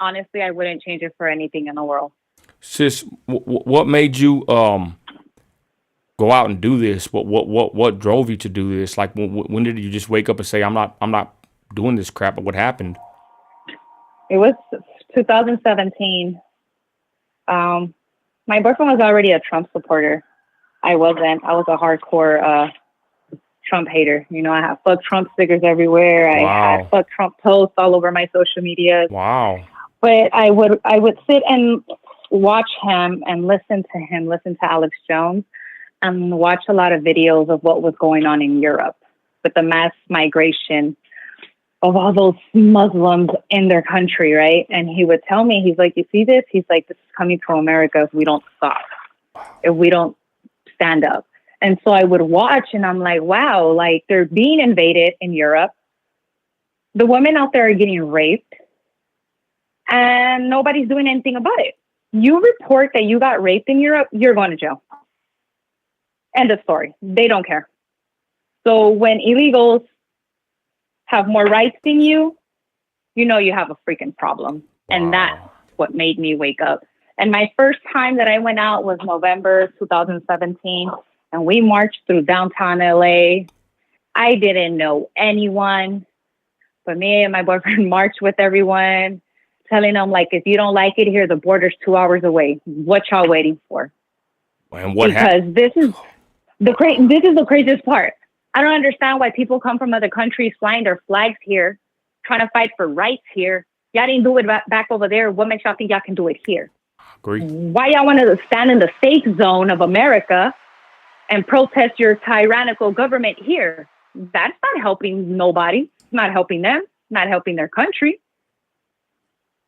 change it for anything in the world. Sis, what made you go out and do this? What drove you to do this? Like, when did you just wake up and say, I'm not doing this crap? What happened? It was 2017. My boyfriend was already a Trump supporter. I wasn't. I was a hardcore Trump hater. You know, I have fuck Trump stickers everywhere. I had fuck Trump posts all over my social media. Wow. But I would sit and watch him and listen to Alex Jones, and watch a lot of videos of what was going on in Europe with the mass migration of all those Muslims in their country, right? And he would tell me, he's like, you see this? He's like, this is coming to America if we don't stop, if we don't stand up. And so I would watch, and I'm like, wow, like they're being invaded in Europe. The women out there are getting raped, and nobody's doing anything about it. You report that you got raped in Europe, you're going to jail. End of story. They don't care. So when illegals have more rights than you, you know you have a freaking problem. And that's what made me wake up. And my first time that I went out was November 2017. And we marched through downtown LA. I didn't know anyone, but me and my boyfriend marched with everyone, telling them, like, if you don't like it here, the border's 2 hours away. What y'all waiting for? And what happened? Because this is the craziest part. I don't understand why people come from other countries flying their flags here, trying to fight for rights here. Y'all didn't do it back over there. What makes y'all think y'all can do it here? Agree. Why y'all want to stand in the safe zone of America and protest your tyrannical government here? That's not helping nobody. It's not helping them. Not helping their country.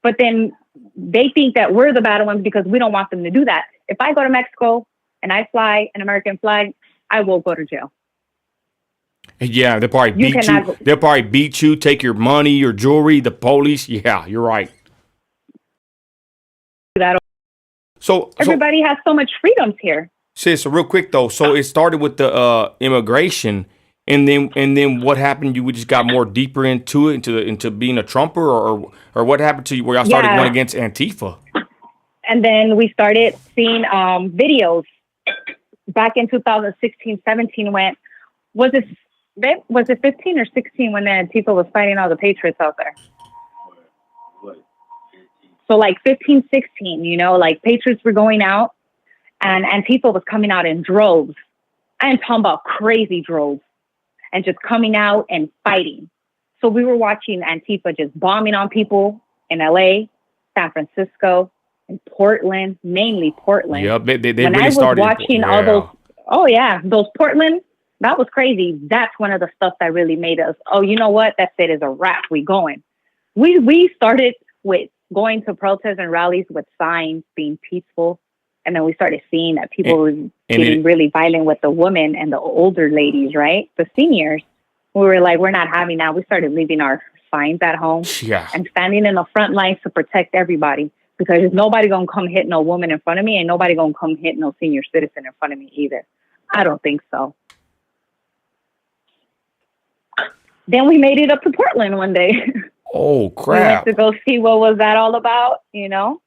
But then they think that we're the bad ones because we don't want them to do that. If I go to Mexico and I fly an American flag, I will go to jail. Yeah, they'll probably beat you. They'll probably beat you, take your money, your jewelry, the police. Yeah, you're right. So everybody has so much freedoms here. Sis, so real quick though. So it started with the immigration, and then what happened? You just got more deeper into it, into being a Trumper, or what happened to you where y'all started going against Antifa? And then we started seeing videos back in 2016, 17 when was it 15 or 16 when the Antifa was fighting all the patriots out there? So like 15, 16, you know, like patriots were going out and Antifa was coming out in droves. I am talking about crazy droves and just coming out and fighting. So we were watching Antifa just bombing on people in LA, San Francisco, and Portland, mainly Portland. Yep, they when really I was started watching all those, those Portland, that was crazy. That's one of the stuff that really made us, oh, you know what? That's it, is a wrap. We going. We started with going to protests and rallies with signs, being peaceful. And then we started seeing that people were getting really violent with the women and the older ladies, right? The seniors. We were like, we're not having that. We started leaving our signs at home and standing in the front lines to protect everybody. Because there's nobody going to come hit no woman in front of me, and nobody going to come hit no senior citizen in front of me either. I don't think so. Then we made it up to Portland one day. Oh, crap. We went to go see what was that all about, you know?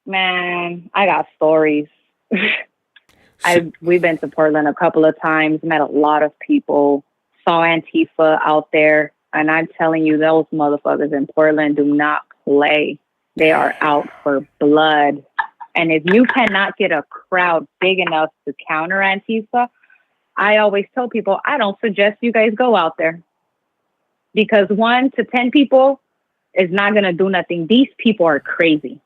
Man, I got stories. We've been to Portland a couple of times, met a lot of people, saw Antifa out there, and I'm telling you, those motherfuckers in Portland do not play. They are out for blood. And if you cannot get a crowd big enough to counter Antifa, I always tell people, I don't suggest you guys go out there. Because 1 to 10 people is not going to do nothing. These people are crazy.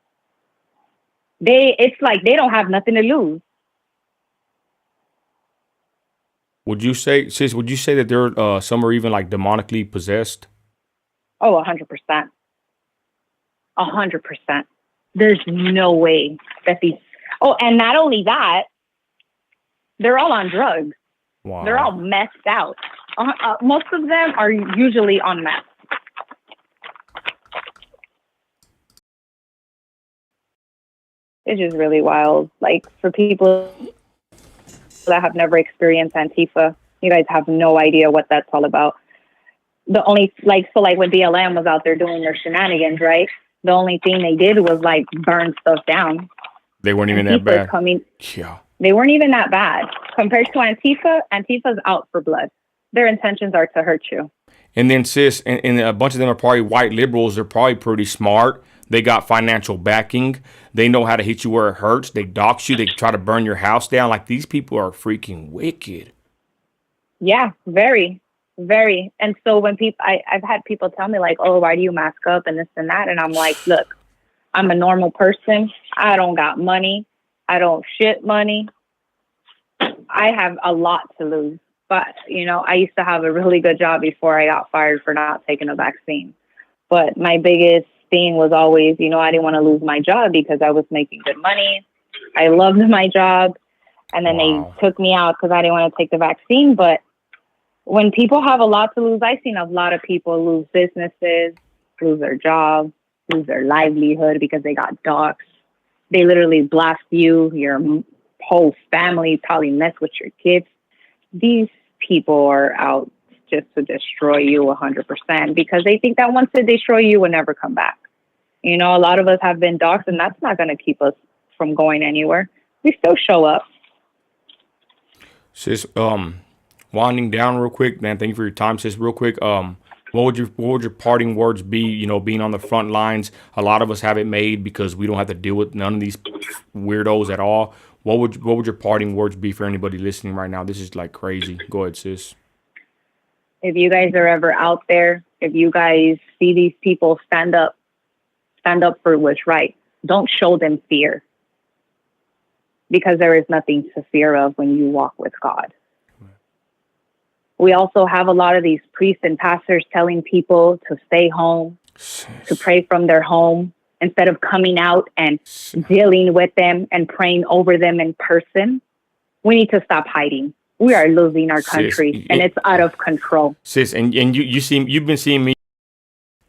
It's like they don't have nothing to lose. Would you say that there some are even like demonically possessed? Oh, 100%. 100%. There's no way that these... Oh, and not only that, they're all on drugs. Wow. They're all messed out. Most of them are usually on meth. It's just really wild. Like, for people that have never experienced Antifa, you guys have no idea what that's all about. The only, like when BLM was out there doing their shenanigans, right? The only thing they did was, like, burn stuff down. They weren't even that bad. They weren't even that bad. Compared to Antifa's out for blood. Their intentions are to hurt you. And then, sis, and a bunch of them are probably white liberals. They're probably pretty smart. They got financial backing. They know how to hit you where it hurts. They dox you. They try to burn your house down. Like, these people are freaking wicked. Yeah, very, very. And so when I've had people tell me like, oh, why do you mask up and this and that? And I'm like, look, I'm a normal person. I don't got money. I don't shit money. I have a lot to lose. But, you know, I used to have a really good job before I got fired for not taking a vaccine. But my biggest thing was always, you know, I didn't want to lose my job because I was making good money. I loved my job. And then they took me out because I didn't want to take the vaccine. But when people have a lot to lose, I've seen a lot of people lose businesses, lose their job, lose their livelihood because they got doxxed. They literally blast you, your whole family, probably mess with your kids. These people are out just to destroy you 100% because they think that once they destroy you, will never come back. You know, a lot of us have been doxxed, and that's not going to keep us from going anywhere. We still show up. Sis, winding down real quick, man. Thank you for your time, sis. Real quick, what would your parting words be? You know, being on the front lines, a lot of us have it made because we don't have to deal with none of these weirdos at all. What would your parting words be for anybody listening right now? This is like crazy. Go ahead, sis. If you guys are ever out there, if you guys see these people, stand up for what's right. Don't show them fear, because there is nothing to fear of when you walk with God. We also have a lot of these priests and pastors telling people to stay home, to pray from their home, instead of coming out and dealing with them and praying over them in person. We need to stop hiding. We are losing our country, and it's out of control. Sis, and you've been seeing me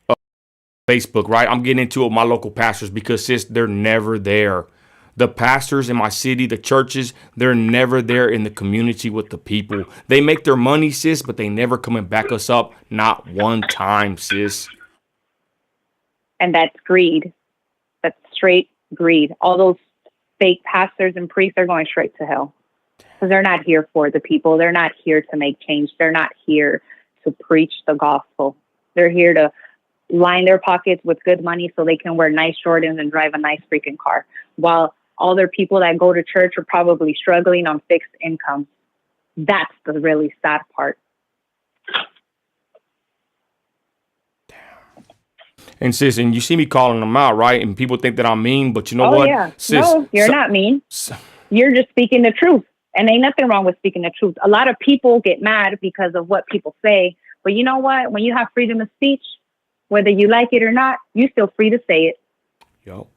on Facebook, right? I'm getting into it with my local pastors because, sis, they're never there. The pastors in my city, the churches, they're never there in the community with the people. They make their money, sis, but they never come and back us up. Not one time, sis. And that's greed. That's straight greed. All those fake pastors and priests are going straight to hell because they're not here for the people. They're not here to make change. They're not here to preach the gospel. They're here to line their pockets with good money so they can wear nice Jordans and drive a nice freaking car, while all their people that go to church are probably struggling on fixed income. That's the really sad part. And sis, and you see me calling them out, right? And people think that I'm mean, but you know what? Yeah. Sis, no, you're not mean. You're just speaking the truth. And ain't nothing wrong with speaking the truth. A lot of people get mad because of what people say. But you know what? When you have freedom of speech, whether you like it or not, you're still free to say it. Yo.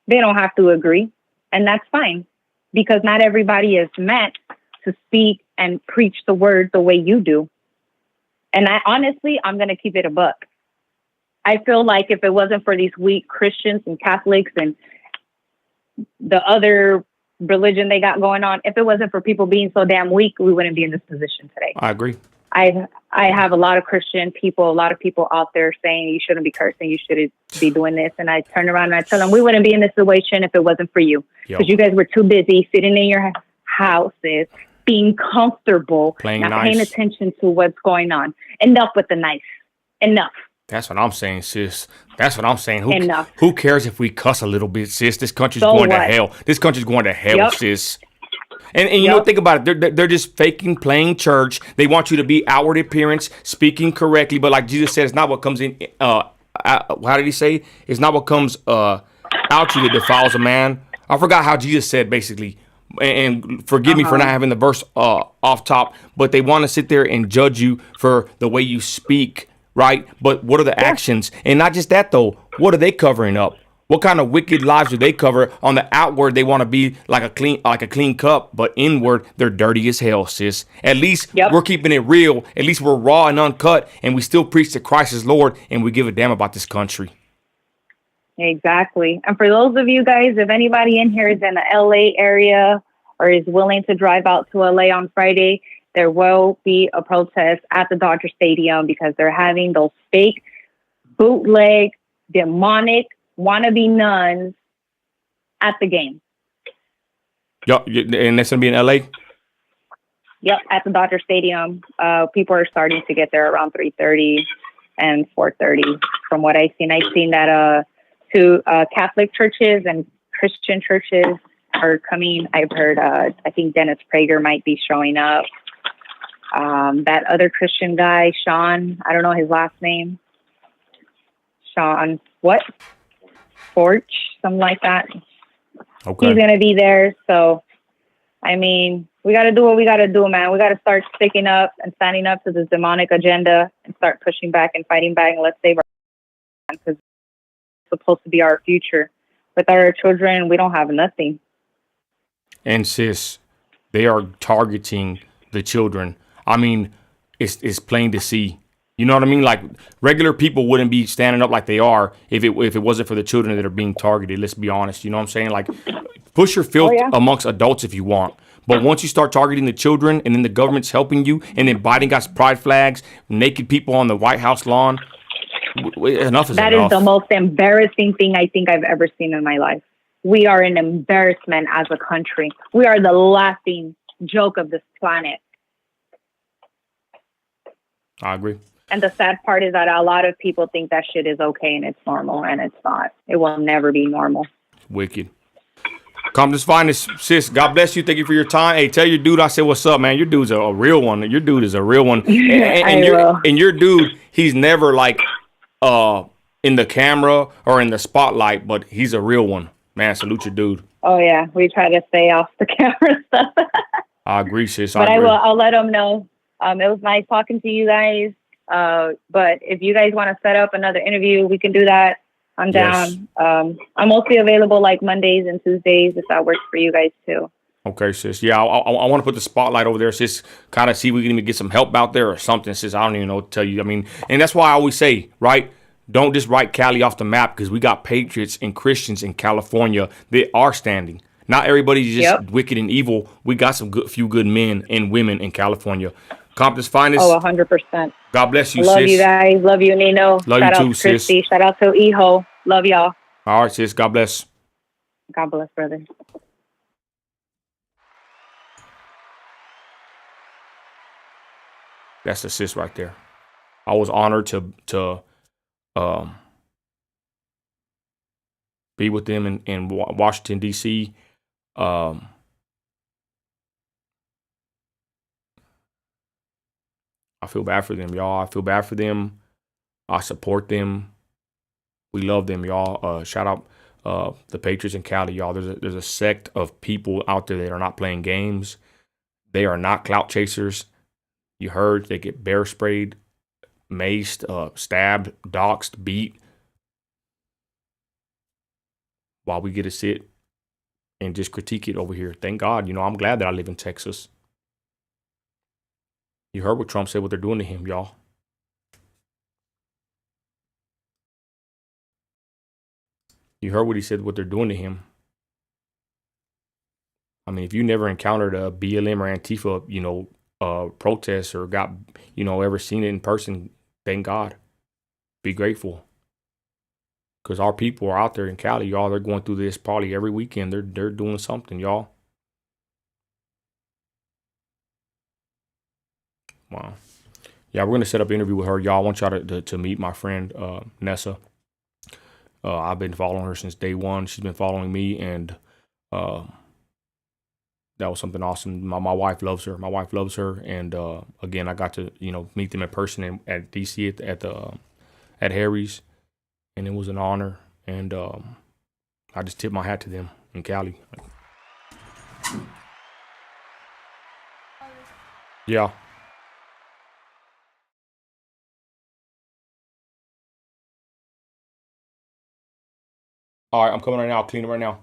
They don't have to agree. And that's fine. Because not everybody is meant to speak and preach the word the way you do. And I'm going to keep it a buck. I feel like if it wasn't for these weak Christians and Catholics and the other religion they got going on, if it wasn't for people being so damn weak, we wouldn't be in this position today. I agree. I have a lot of Christian people, a lot of people out there saying you shouldn't be cursing, you shouldn't be doing this. And I turn around and I tell them we wouldn't be in this situation if it wasn't for you. Because you guys were too busy sitting in your houses, being comfortable, not paying attention to what's going on. Enough with the nice. Enough. That's what I'm saying, sis. That's what I'm saying. Enough. Who cares if we cuss a little bit, sis? This country's going to hell. This country's going to hell, sis. And you know, think about it. They're just faking, playing church. They want you to be outward appearance, speaking correctly. But like Jesus said, it's not what comes in. How did he say? It's not what comes out you that defiles a man. I forgot how Jesus said, basically. And forgive me for not having the verse off top. But they want to sit there and judge you for the way you speak, right? But what are the actions? And not just that, though. What are they covering up? What kind of wicked lives do they cover? On the outward, they want to be like a clean cup, but inward, they're dirty as hell, sis. At least we're keeping it real. At least we're raw and uncut, and we still preach that Christ is Lord, and we give a damn about this country. Exactly. And for those of you guys, if anybody in here is in the LA area or is willing to drive out to LA on Friday, there will be a protest at the Dodger Stadium because they're having those fake, bootleg, demonic, wannabe nuns at the game. And that's going to be in LA? Yep, at the Dodger Stadium. People are starting to get there around 3:30 and 4:30. From what I've seen that two Catholic churches and Christian churches are coming. I've heard. I think Dennis Prager might be showing up. That other Christian guy, Sean. I don't know his last name. Sean what? Forch, something like that. Okay. He's gonna be there. So, I mean, we got to do what we got to do, man. We got to start sticking up and standing up to this demonic agenda and start pushing back and fighting back. And let's save our because it's supposed to be our future. Without our children, we don't have nothing. And sis, they are targeting the children. I mean, it's plain to see. You know what I mean? Like regular people wouldn't be standing up like they are if it wasn't for the children that are being targeted. Let's be honest. You know what I'm saying? Like push your filth amongst adults if you want. But once you start targeting the children and then the government's helping you and then Biden got pride flags, naked people on the White House lawn, enough is enough. That is the most embarrassing thing I think I've ever seen in my life. We are an embarrassment as a country. We are the laughing joke of this planet. I agree. And the sad part is that a lot of people think that shit is okay and it's normal, and it's not. It will never be normal. Wicked. Komptons Phinest, sis. God bless you. Thank you for your time. Hey, tell your dude I said what's up, man. Your dude's a real one. Your dude is a real one. And your dude, he's never like in the camera or in the spotlight, but he's a real one. Man, salute your dude. Oh yeah, we try to stay off the camera stuff. I agree, sis. But I'll let them know. It was nice talking to you guys. But if you guys want to set up another interview, we can do that. I'm down. Yes. I'm mostly available like Mondays and Tuesdays if that works for you guys too. Okay, sis. Yeah, I want to put the spotlight over there, sis. Kind of see if we can even get some help out there or something, sis. I don't even know what to tell you. I mean, and that's why I always say, right? Don't just write Cali off the map because we got patriots and Christians in California that are standing. Not everybody's just wicked and evil. We got some few good men and women in California. Komptons Phinest. Oh, 100%. God bless you, Love sis. you guys. Love you, Nino. Love Shout you too, out to Christy. sis. Shout out to Eho. Love y'all. All right, sis. God bless. God bless, brother. That's the sis right there. I was honored to be with them in Washington, D.C. I feel bad for them, y'all. I feel bad for them. I support them. We love them, y'all. Shout out the Patriots in Cali, y'all. There's a sect of people out there that are not playing games. They are not clout chasers. You heard they get bear sprayed, maced, stabbed, doxed, beat. While we get to sit and just critique it over here. Thank God, I'm glad that I live in Texas. You heard what Trump said, what they're doing to him, y'all. You heard what he said, what they're doing to him. I mean, if you never encountered a BLM or Antifa, protest or got, ever seen it in person, thank God. Be grateful. Because our people are out there in Cali, y'all. They're going through this probably every weekend. They're doing something, y'all. Wow. Yeah, we're going to set up an interview with her. Y'all, I want y'all to meet my friend, Nessa. I've been following her since day one. She's been following me, and that was something awesome. My wife loves her. My wife loves her. And, again, I got to, meet them in person at D.C. at Harry's. And it was an honor. And I just tipped my hat to them in Cali. Yeah. All right, I'm coming right now. I'll clean it right now.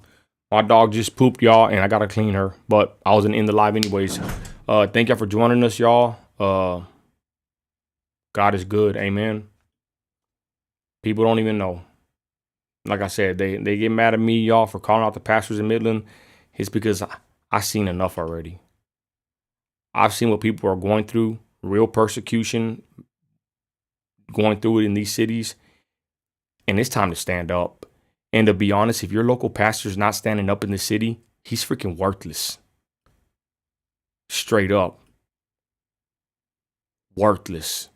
My dog just pooped, y'all, and I got to clean her. But I was in the live anyways. Thank y'all for joining us, y'all. God is good. Amen. People don't even know. Like I said, they get mad at me, y'all, for calling out the pastors in Midland. It's because I seen enough already. I've seen what people are going through, real persecution, going through it in these cities. And it's time to stand up. And to be honest, if your local pastor's not standing up in the city, he's freaking worthless. Straight up. worthless.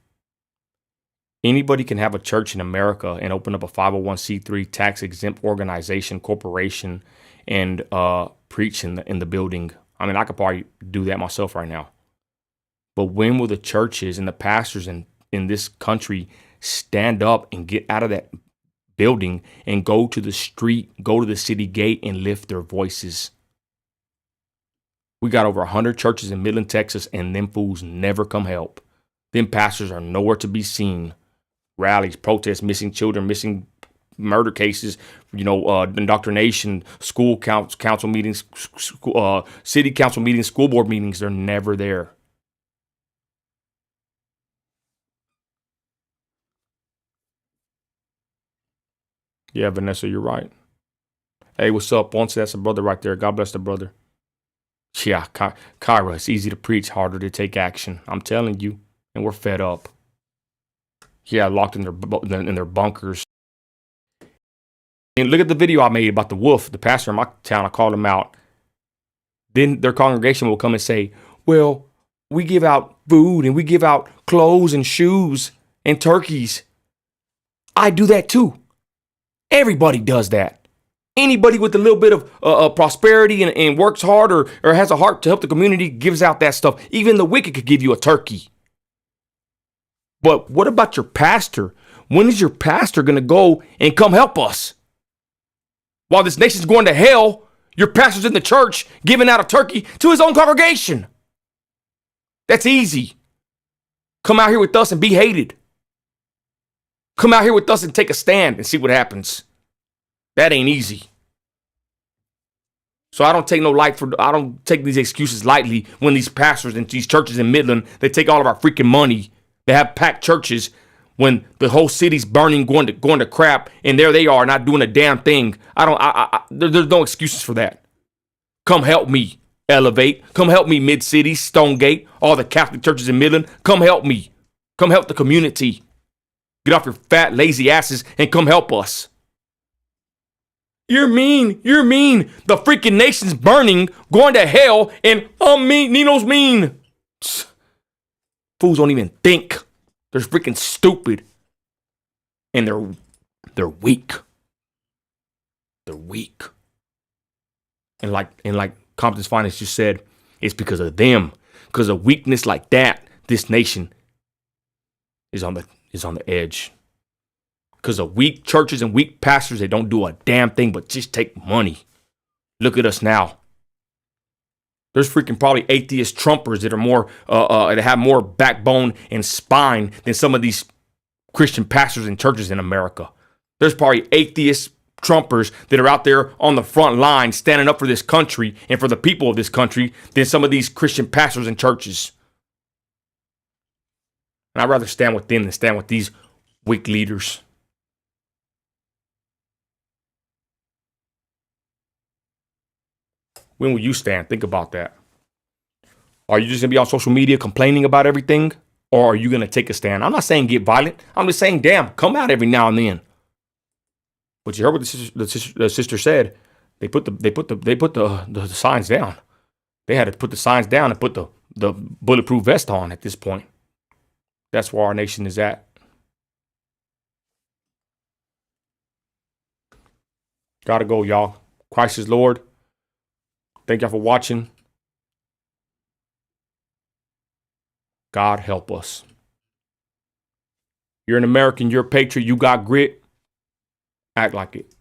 Anybody can have a church in America and open up a 501c3 tax-exempt organization, corporation, and preach in the building. I mean, I could probably do that myself right now. But when will the churches and the pastors in this country stand up and get out of that building and go to the street, go to the city gate and lift their voices? We got over 100 churches in Midland, Texas, and them fools never come help. Them pastors are nowhere to be seen. Rallies, protests, missing children, missing murder cases, indoctrination, school council meetings, city council meetings, school board meetings. They're never there. Yeah, Vanessa, you're right. Hey, what's up? Once that's a brother right there. God bless the brother. Yeah, Kyra, it's easy to preach, harder to take action. I'm telling you, and we're fed up. Yeah, locked in their bunkers. And look at the video I made about the wolf, the pastor in my town. I called him out. Then their congregation will come and say, well, we give out food and we give out clothes and shoes and turkeys. I do that too. Everybody does that. Anybody with a little bit of prosperity and works hard or has a heart to help the community gives out that stuff. Even the wicked could give you a turkey. But what about your pastor? When is your pastor going to go and come help us? While this nation's going to hell, your pastor's in the church giving out a turkey to his own congregation. That's easy. Come out here with us and be hated. Come out here with us and take a stand and see what happens. That ain't easy. So I don't take these excuses lightly when these pastors and these churches in Midland, they take all of our freaking money. They have packed churches when the whole city's burning, going to crap, and there they are not doing a damn thing. There's no excuses for that. Come help me, Elevate. Come help me, Mid-City, Stonegate, all the Catholic churches in Midland. Come help me. Come help the community. Get off your fat, lazy asses and come help us. You're mean. You're mean. The freaking nation's burning, going to hell, and I'm mean. Nino's mean. Fools don't even think. They're freaking stupid. And they're weak. They're weak. And like Komptons Phinest just said, it's because of them. Because of weakness like that, this nation is on the edge. Because of weak churches and weak pastors, they don't do a damn thing but just take money. Look at us now. There's freaking probably atheist Trumpers that are more that have more backbone and spine than some of these Christian pastors and churches in America. There's probably atheist Trumpers that are out there on the front line standing up for this country and for the people of this country than some of these Christian pastors and churches. And I'd rather stand with them than stand with these weak leaders. When will you stand? Think about that. Are you just going to be on social media complaining about everything? Or are you going to take a stand? I'm not saying get violent. I'm just saying, damn, come out every now and then. But you heard what the sister said. They put the signs down. They had to put the signs down and put the bulletproof vest on at this point. That's where our nation is at. Gotta go, y'all. Christ is Lord. Thank y'all for watching. God help us. You're an American, you're a patriot, you got grit. Act like it.